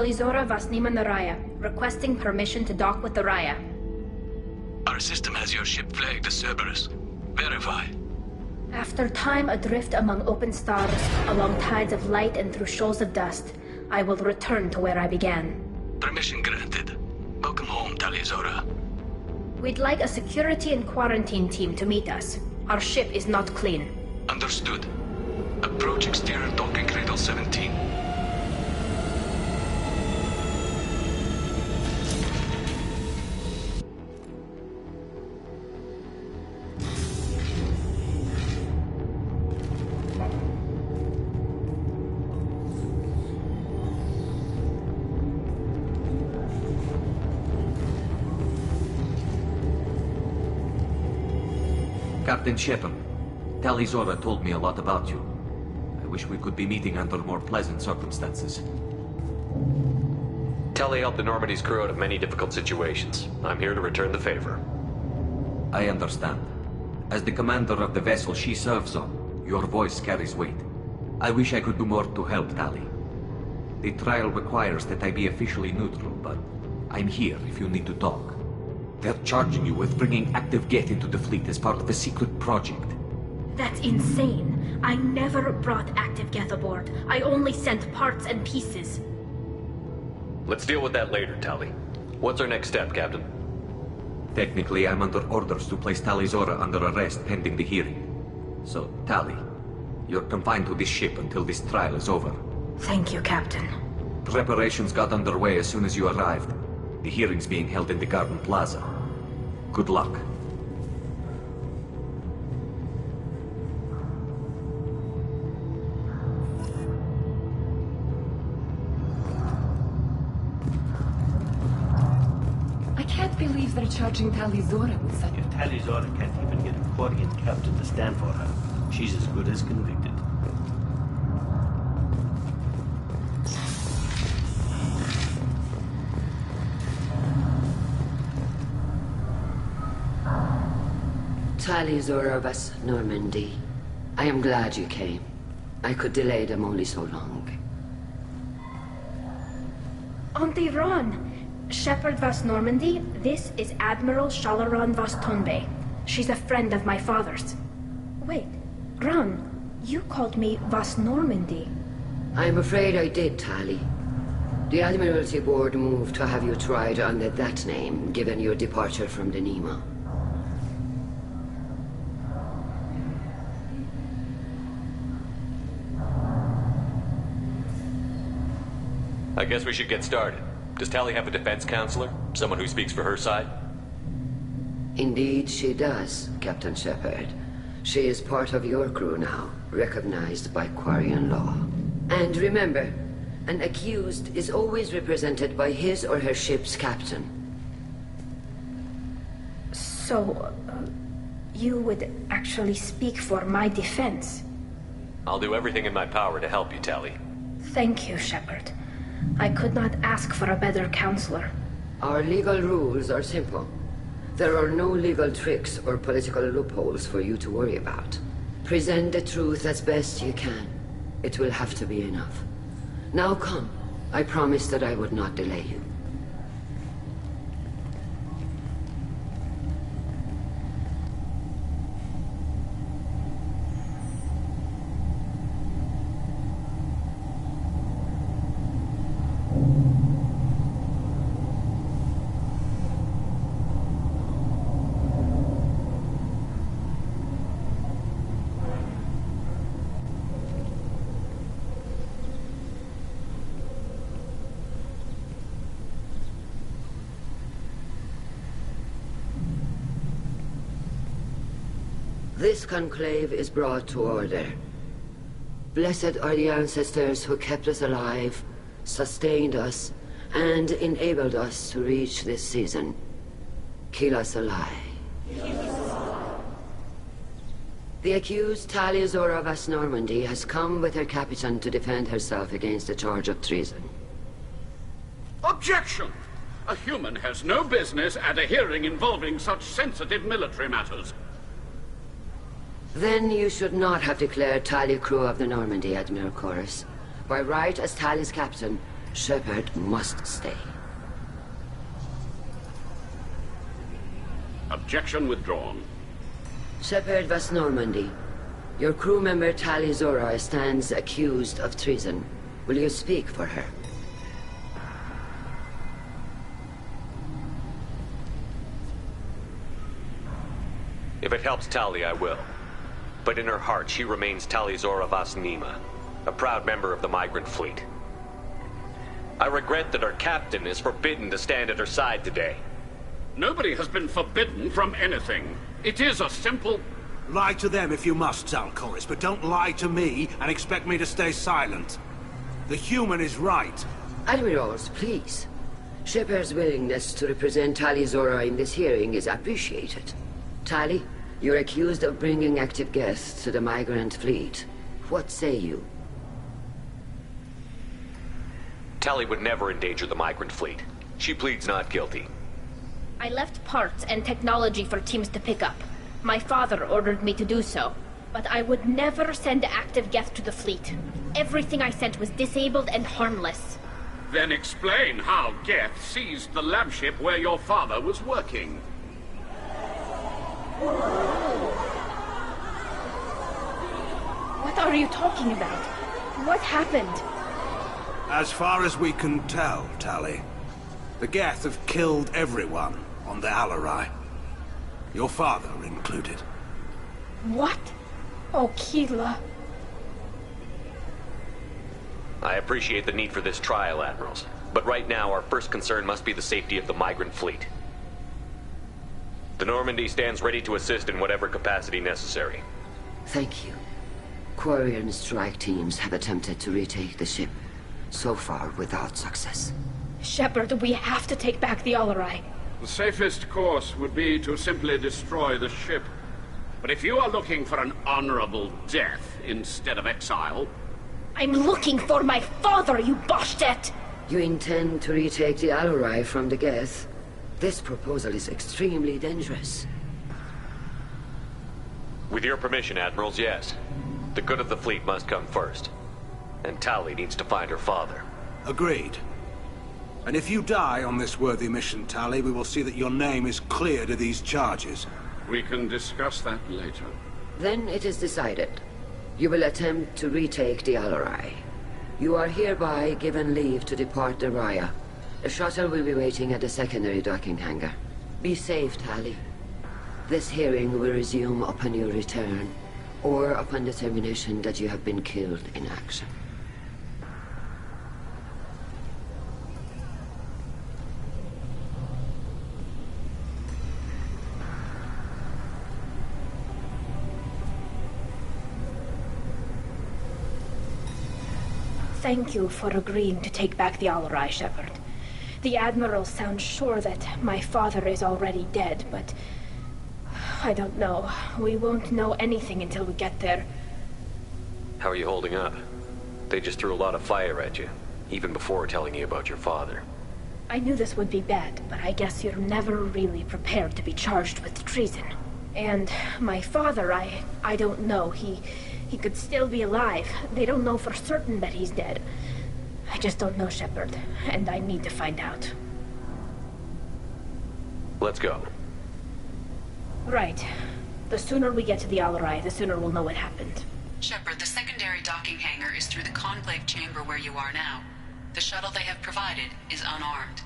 Talizora Vasnima Naraya, requesting permission to dock with the Raya. Our system has your ship flagged as Cerberus. Verify. After time adrift among open stars, along tides of light and through shoals of dust, I will return to where I began. Permission granted. Welcome home, Talizora. We'd like a security and quarantine team to meet us. Our ship is not clean. Understood. Approach exterior docking cradle 17. Captain Shepard, Talizora told me a lot about you. I wish we could be meeting under more pleasant circumstances. Tali helped the Normandy's crew out of many difficult situations. I'm here to return the favor. I understand. As the commander of the vessel she serves on, your voice carries weight. I wish I could do more to help Tali. The trial requires that I be officially neutral, but I'm here if you need to talk. They're charging you with bringing active Geth into the fleet as part of a secret project. That's insane. I never brought active Geth aboard. I only sent parts and pieces. Let's deal with that later, Tali. What's our next step, Captain? Technically, I'm under orders to place Talizora under arrest pending the hearing. So, Tali, you're confined to this ship until this trial is over. Thank you, Captain. Preparations got underway as soon as you arrived. The hearing's being held in the Garden Plaza. Good luck. I can't believe they're charging Talizora with such... If Talizora can't even get a Quarian captain to stand for her, she's as good as convicted. Talizora Vas Normandy. I am glad you came. I could delay them only so long. Auntie Ron! Shepard Vas Normandy, this is Admiral Shalaron Vas Tonbe. She's a friend of my father's. Wait, Ron, you called me Vas Normandy. I'm afraid I did, Tali. The Admiralty Board moved to have you tried under that name, given your departure from the Nima. I guess we should get started. Does Tali have a defense counselor? Someone who speaks for her side? Indeed, she does, Captain Shepard. She is part of your crew now, recognized by Quarian law. And remember, an accused is always represented by his or her ship's captain. So, you would actually speak for my defense? I'll do everything in my power to help you, Tali. Thank you, Shepard. I could not ask for a better counselor. Our legal rules are simple. There are no legal tricks or political loopholes for you to worry about. Present the truth as best you can. It will have to be enough. Now come. I promised that I would not delay you. This conclave is brought to order. Blessed are the ancestors who kept us alive, sustained us, and enabled us to reach this season. Kilas Alai. The accused Talizora Vas Normandy has come with her captain to defend herself against a charge of treason. Objection! A human has no business at a hearing involving such sensitive military matters. Then you should not have declared Tali crew of the Normandy, Admiral Chorus. By right as Tali's captain, Shepard must stay. Objection withdrawn. Shepard West Normandy. Your crew member Tali Zora stands accused of treason. Will you speak for her? If it helps Tali, I will. But in her heart, she remains Tali Zora Vas Nima, a proud member of the migrant fleet. I regret that our captain is forbidden to stand at her side today. Nobody has been forbidden from anything. It is a simple... Lie to them if you must, Zalcoris, but don't lie to me and expect me to stay silent. The human is right. Admirals, please. Shepard's willingness to represent Tali Zora in this hearing is appreciated. Tali, you're accused of bringing active guests to the migrant fleet. What say you? Tali would never endanger the migrant fleet. She pleads not guilty. I left parts and technology for teams to pick up. My father ordered me to do so. But I would never send active guests to the fleet. Everything I sent was disabled and harmless. Then explain how Geth seized the lab ship where your father was working. What are you talking about? What happened? As far as we can tell, Tali, the Geth have killed everyone on the Alarai. Your father included. What? Oh, Keela. I appreciate the need for this trial, Admirals. But right now, our first concern must be the safety of the migrant fleet. The Normandy stands ready to assist in whatever capacity necessary. Thank you. Quarian strike teams have attempted to retake the ship, so far without success. Shepard, we have to take back the Alarai. The safest course would be to simply destroy the ship. But if you are looking for an honorable death instead of exile... I'm looking for my father, you Bastet! You intend to retake the Alarai from the Geth? This proposal is extremely dangerous. With your permission, Admirals, yes. The good of the fleet must come first. And Tali needs to find her father. Agreed. And if you die on this worthy mission, Tali, we will see that your name is cleared of these charges. We can discuss that later. Then it is decided. You will attempt to retake the Alarai. You are hereby given leave to depart the Raya. The shuttle will be waiting at the secondary docking hangar. Be safe, Tali. This hearing will resume upon your return, or upon determination that you have been killed in action. Thank you for agreeing to take back the Alarai, Shepard. The Admiral sounds sure that my father is already dead, but... I don't know. We won't know anything until we get there. How are you holding up? They just threw a lot of fire at you, even before telling you about your father. I knew this would be bad, but I guess you're never really prepared to be charged with treason. And my father, I don't know. He could still be alive. They don't know for certain that he's dead. I just don't know, Shepard, and I need to find out. Let's go. Right. The sooner we get to the Alarai, the sooner we'll know what happened. Shepard, the secondary docking hangar is through the conclave chamber where you are now. The shuttle they have provided is unarmed.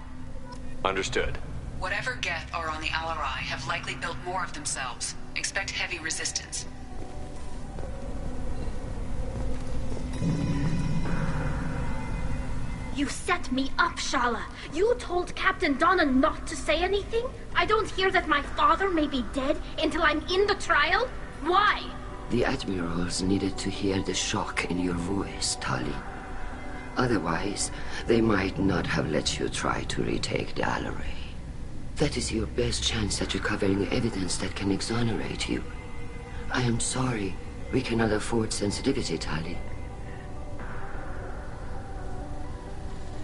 Understood. Whatever Geth are on the Alarai have likely built more of themselves. Expect heavy resistance. You set me up, Shala. You told Captain Donna not to say anything? I don't hear that my father may be dead until I'm in the trial? Why? The Admirals needed to hear the shock in your voice, Tali. Otherwise, they might not have let you try to retake the Alarai. That is your best chance at recovering evidence that can exonerate you. I am sorry. We cannot afford sensitivity, Tali.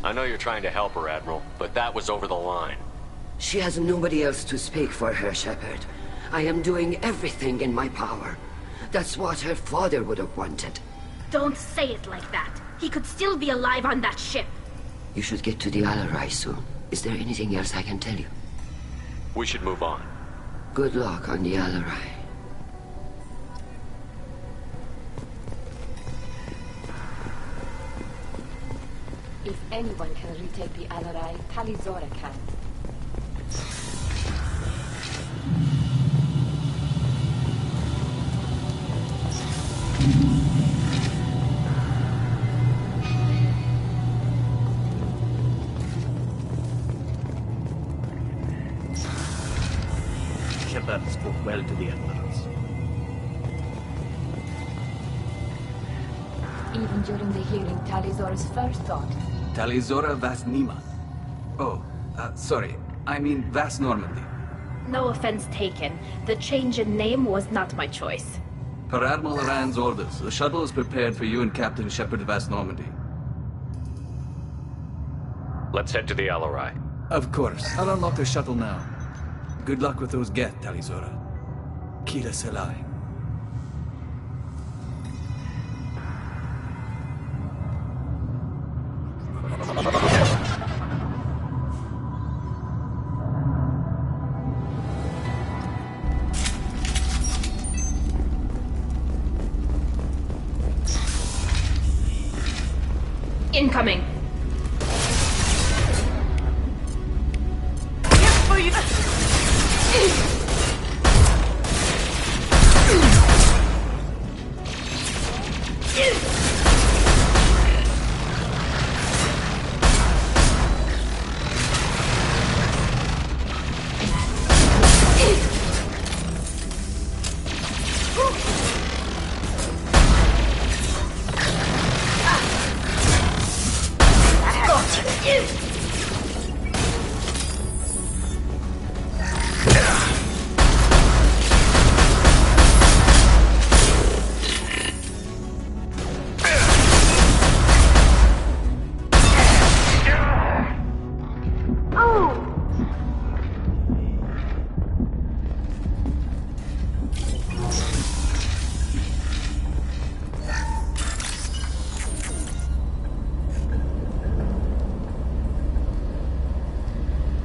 I know you're trying to help her, Admiral, but that was over the line. She has nobody else to speak for her, Shepard. I am doing everything in my power. That's what her father would have wanted. Don't say it like that. He could still be alive on that ship. You should get to the Alarai soon. Is there anything else I can tell you? We should move on. Good luck on the Alarai. If anyone can retake the Alarai, Talizora can. Shepard spoke well to the admirals. Even during the hearing, Talizora's first thought. Talizora Vas Nima. Oh, sorry. I mean Vas Normandy. No offense taken. The change in name was not my choice. Per Admiral Rand's orders, the shuttle is prepared for you and Captain Shepard Vas Normandy. Let's head to the Alarai. Of course. I'll unlock the shuttle now. Good luck with those Geth, Talizora. Kira Selai. Incoming.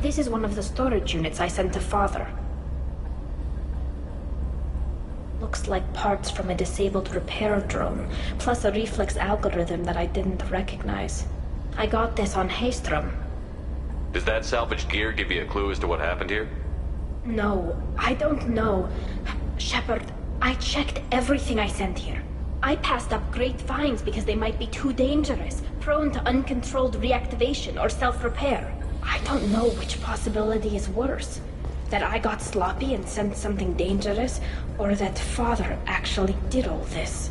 This is one of the storage units I sent to Father. Looks like parts from a disabled repair drone, plus a reflex algorithm that I didn't recognize. I got this on Haestrom. Does that salvaged gear give you a clue as to what happened here? No, I don't know. Shepard, I checked everything I sent here. I passed up great finds because they might be too dangerous, prone to uncontrolled reactivation or self-repair. I don't know which possibility is worse. That I got sloppy and sent something dangerous, or that Father actually did all this.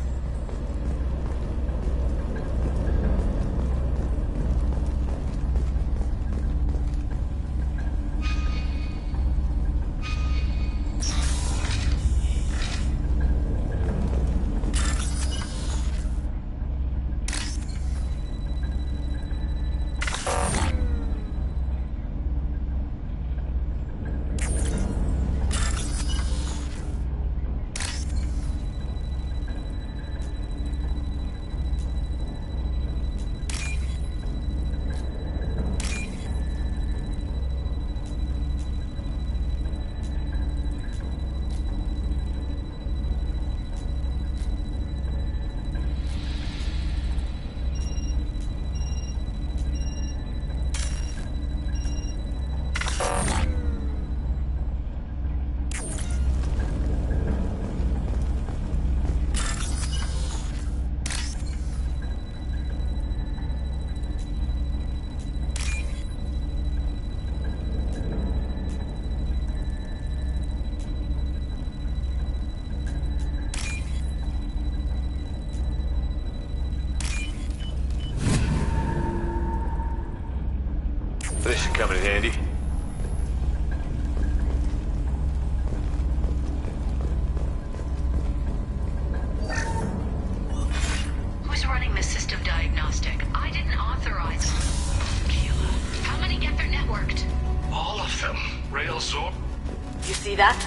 This should come in handy. Who's running the system diagnostic? I didn't authorize it. Keela, how many get their networked? All of them. Rail sort. You see that?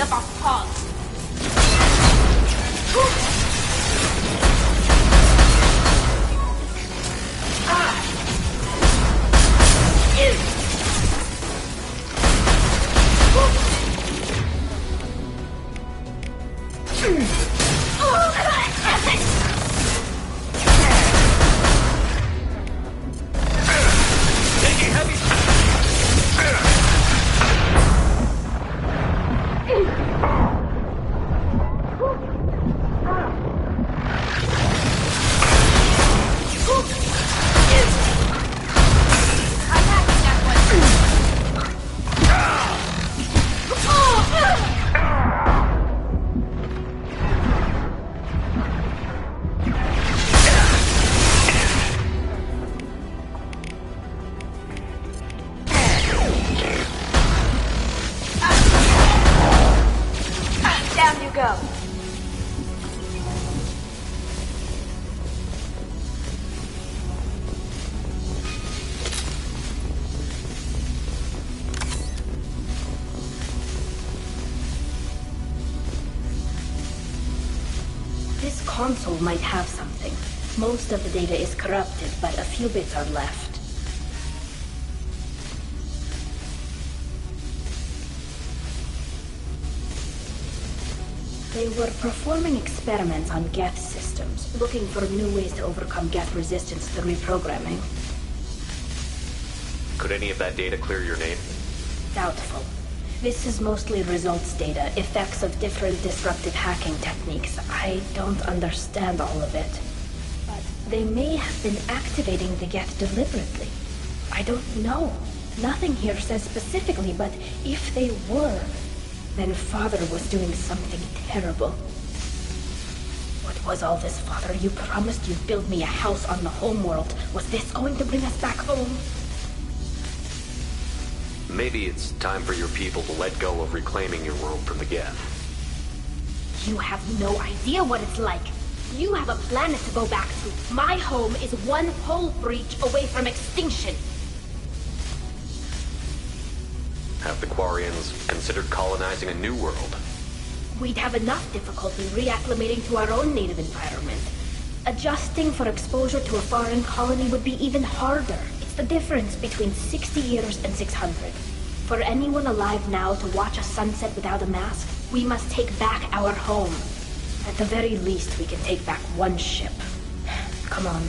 step off pause. Down you go. This console might have something. Most of the data is corrupted, but a few bits are left. They were performing experiments on Geth systems, looking for new ways to overcome Geth resistance through reprogramming. Could any of that data clear your name? Doubtful. This is mostly results data, effects of different disruptive hacking techniques. I don't understand all of it. But they may have been activating the Geth deliberately. I don't know. Nothing here says specifically, but if they were, then Father was doing something terrible. What was all this, Father? You promised you'd build me a house on the homeworld. Was this going to bring us back home? Maybe it's time for your people to let go of reclaiming your world from the Geth. You have no idea what it's like. You have a planet to go back to. My home is one pole breach away from extinction. Have the Quarians considered colonizing a new world? We'd have enough difficulty reacclimating to our own native environment. Adjusting for exposure to a foreign colony would be even harder. It's the difference between 60 years and 600. For anyone alive now to watch a sunset without a mask, we must take back our home. At the very least, we can take back one ship. Come on.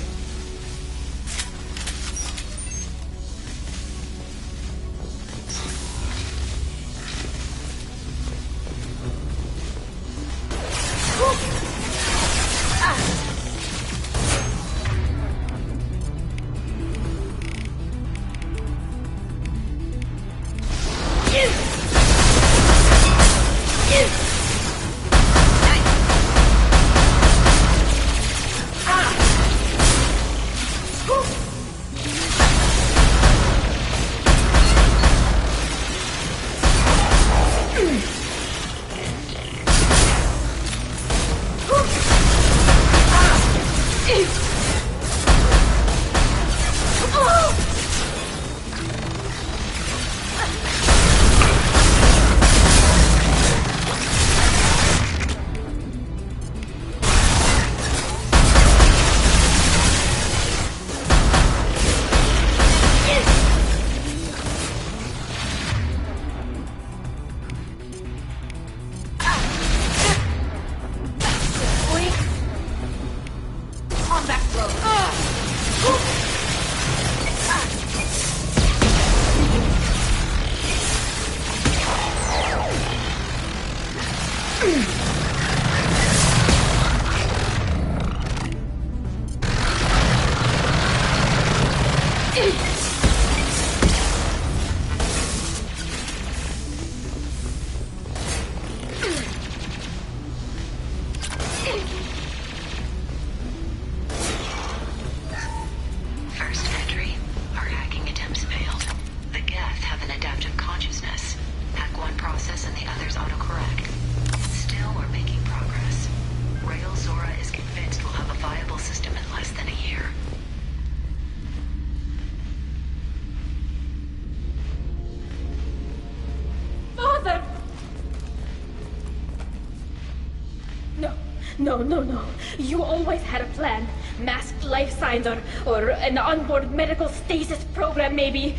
No. You always had a plan. Masked life signs or an onboard medical stasis program, maybe.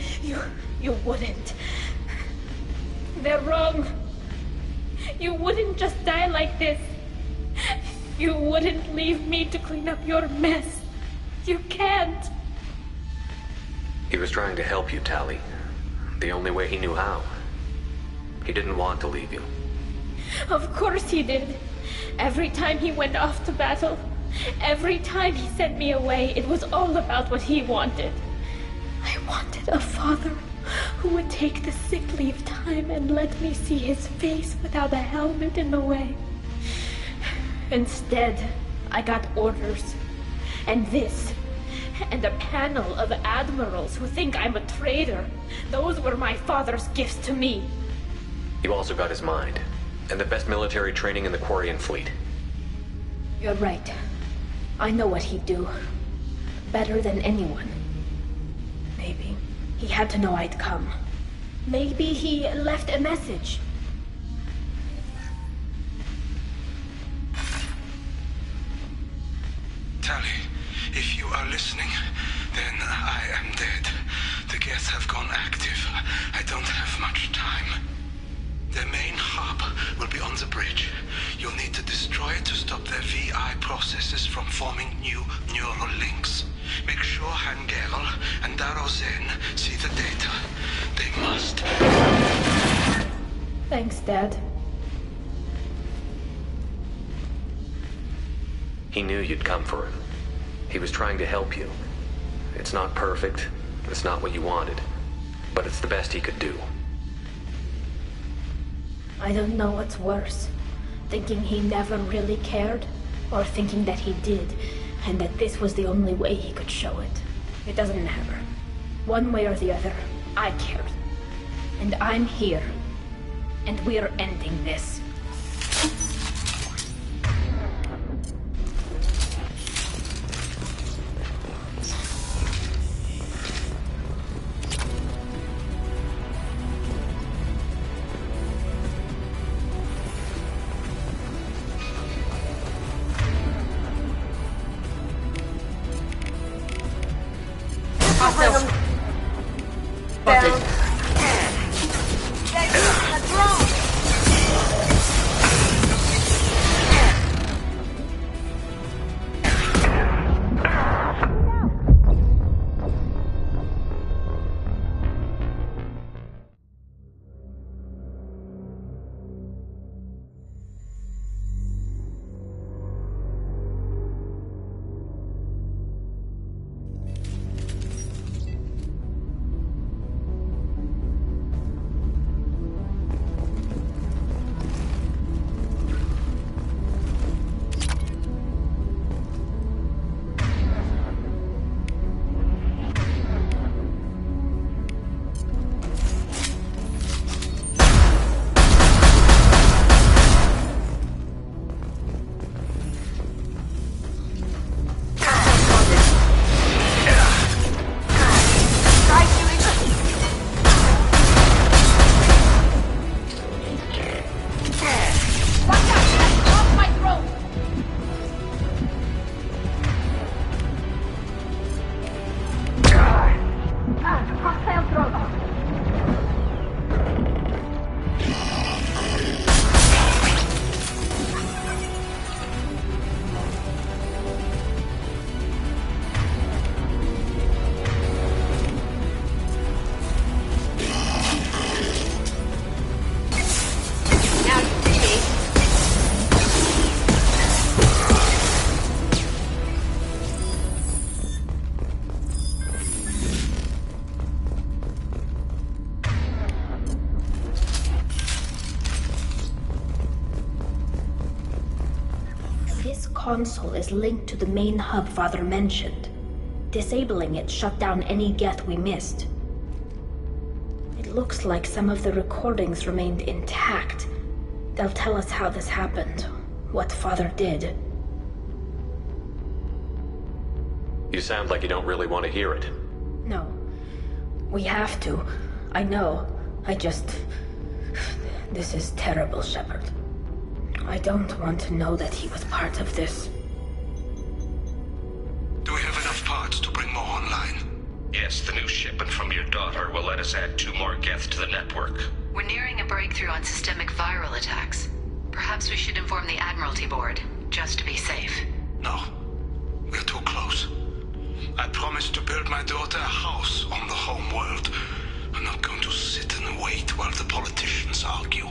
You wouldn't. They're wrong. You wouldn't just die like this. You wouldn't leave me to clean up your mess. You can't. He was trying to help you, Tali. The only way he knew how. He didn't want to leave you. Of course he did. Every time he went off to battle, every time he sent me away, it was all about what he wanted. I wanted a father who would take the sick leave time and let me see his face without a helmet in the way. Instead, I got orders. And this. And a panel of admirals who think I'm a traitor. Those were my father's gifts to me. You also got his mind. And the best military training in the Quarian fleet. You're right. I know what he'd do. Better than anyone. Maybe he had to know I'd come. Maybe he left a message. Tali, if you are listening, then I am dead. The Geth have gone active. I don't have much time. The main hub will be on the bridge. You'll need to destroy it to stop their VI processes from forming new neural links. Make sure Hangerel and Daro Zen see the data. They must. Thanks, Dad. He knew you'd come for him. He was trying to help you. It's not perfect. It's not what you wanted. But it's the best he could do. I don't know what's worse. Thinking he never really cared, or thinking that he did, and that this was the only way he could show it. It doesn't matter. One way or the other, I cared. And I'm here. And we're ending this. Console is linked to the main hub Father mentioned. Disabling it shut down any Geth we missed. It looks like some of the recordings remained intact. They'll tell us how this happened, what Father did. You sound like you don't really want to hear it. No. We have to. I know. This is terrible, Shepard. I don't want to know that he was part of this. Do we have enough parts to bring more online? Yes, the new shipment from your daughter will let us add 2 more Geth to the network. We're nearing a breakthrough on systemic viral attacks. Perhaps we should inform the Admiralty Board, just to be safe. No. We're too close. I promised to build my daughter a house on the home world. I'm not going to sit and wait while the politicians argue.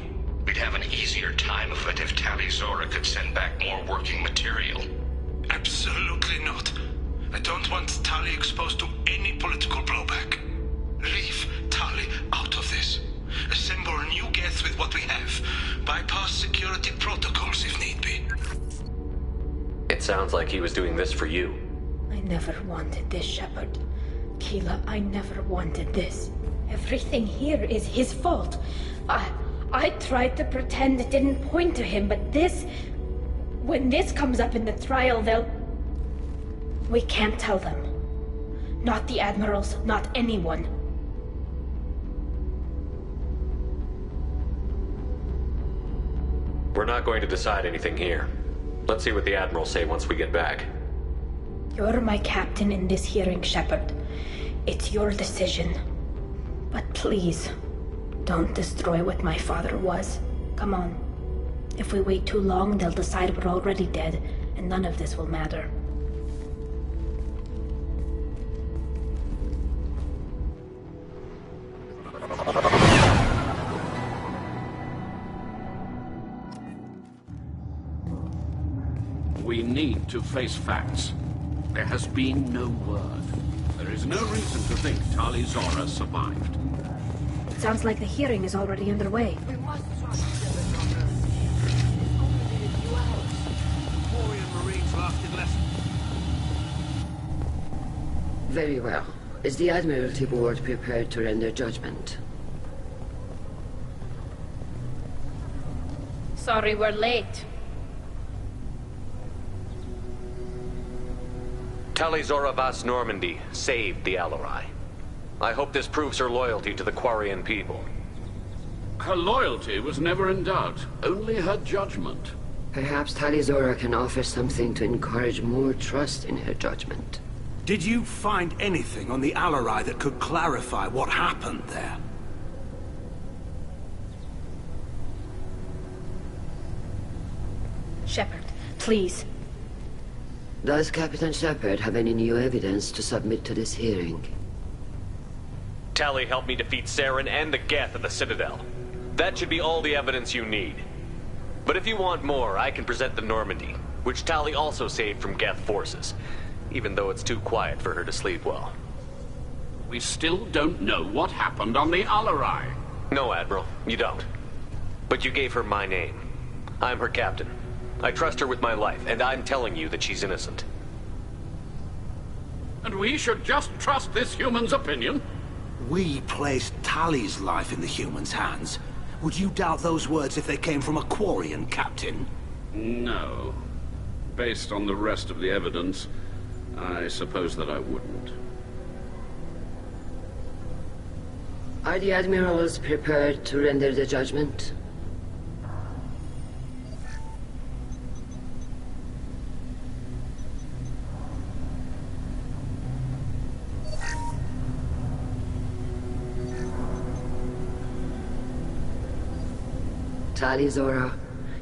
We'd have an easier time of it if Tali'Zorah could send back more working material. Absolutely not. I don't want Tali exposed to any political blowback. Leave Tali out of this. Assemble new Geth with what we have. Bypass security protocols if need be. It sounds like he was doing this for you. I never wanted this, Shepard. Keela, I never wanted this. Everything here is his fault. I tried to pretend it didn't point to him, but this... When this comes up in the trial, they'll... We can't tell them. Not the Admirals, not anyone. We're not going to decide anything here. Let's see what the Admirals say once we get back. You're my captain in this hearing, Shepard. It's your decision. But please, don't destroy what my father was. Come on. If we wait too long, they'll decide we're already dead, and none of this will matter. We need to face facts. There has been no word. There is no reason to think Tali'Zorah survived. It sounds like the hearing is already underway. Very well. Is the Admiralty Board prepared to render judgment? Sorry we're late. Tali'Zorah Vas Normandy saved the Alarai. I hope this proves her loyalty to the Quarian people. Her loyalty was never in doubt, only her judgment. Perhaps Tali'Zorah can offer something to encourage more trust in her judgment. Did you find anything on the Alarai that could clarify what happened there? Shepard, please. Does Captain Shepard have any new evidence to submit to this hearing? Tali helped me defeat Saren and the Geth at the Citadel. That should be all the evidence you need. But if you want more, I can present the Normandy, which Tali also saved from Geth forces, even though it's too quiet for her to sleep well. We still don't know what happened on the Alarai. No, Admiral, you don't. But you gave her my name. I'm her captain. I trust her with my life, and I'm telling you that she's innocent. And we should just trust this human's opinion? We placed Tali's life in the human's hands. Would you doubt those words if they came from a Quarian captain? No. Based on the rest of the evidence, I suppose that I wouldn't. Are the Admirals prepared to render the judgment? Tali'Zorah,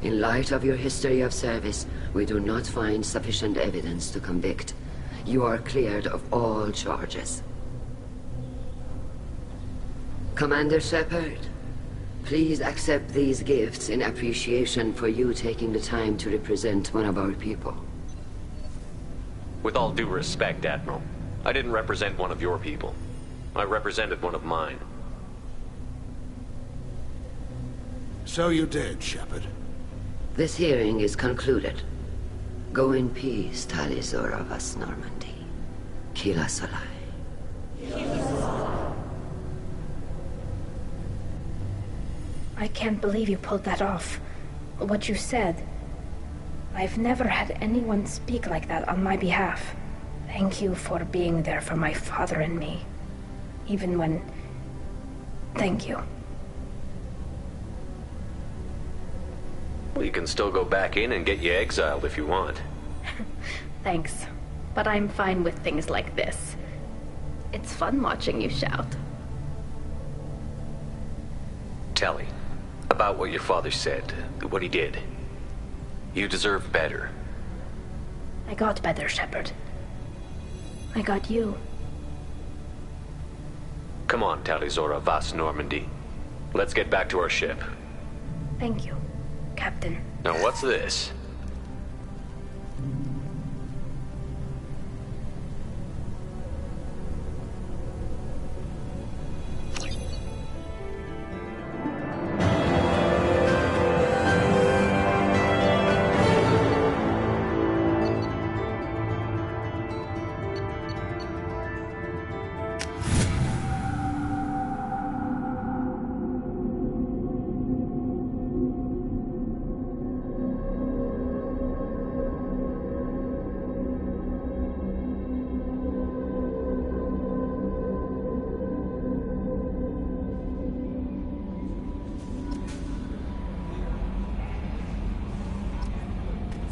in light of your history of service, we do not find sufficient evidence to convict. You are cleared of all charges. Commander Shepard, please accept these gifts in appreciation for you taking the time to represent one of our people. With all due respect, Admiral, I didn't represent one of your people. I represented one of mine. So you did, Shepard. This hearing is concluded. Go in peace, Tali'Zorah Vas Normandy. Keela Solai. I can't believe you pulled that off. What you said. I've never had anyone speak like that on my behalf. Thank you for being there for my father and me. Even when... Thank you. We can still go back in and get you exiled if you want. Thanks. But I'm fine with things like this. It's fun watching you shout. Tali, about what your father said, what he did. You deserve better. I got better, Shepard. I got you. Come on, Tali'Zorah Vas Normandy. Let's get back to our ship. Thank you, Captain. Now what's this?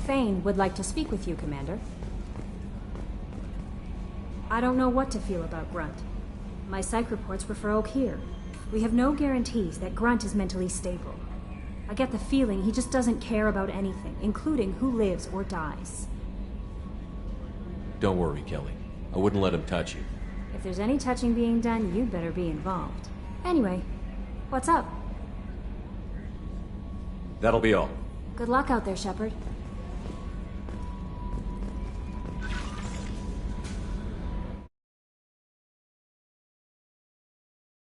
Thane would like to speak with you, Commander. I don't know what to feel about Grunt. My psych reports refer Oak here. We have no guarantees that Grunt is mentally stable. I get the feeling he just doesn't care about anything, including who lives or dies. Don't worry, Kelly. I wouldn't let him touch you. If there's any touching being done, you'd better be involved. Anyway, what's up? That'll be all. Good luck out there, Shepard.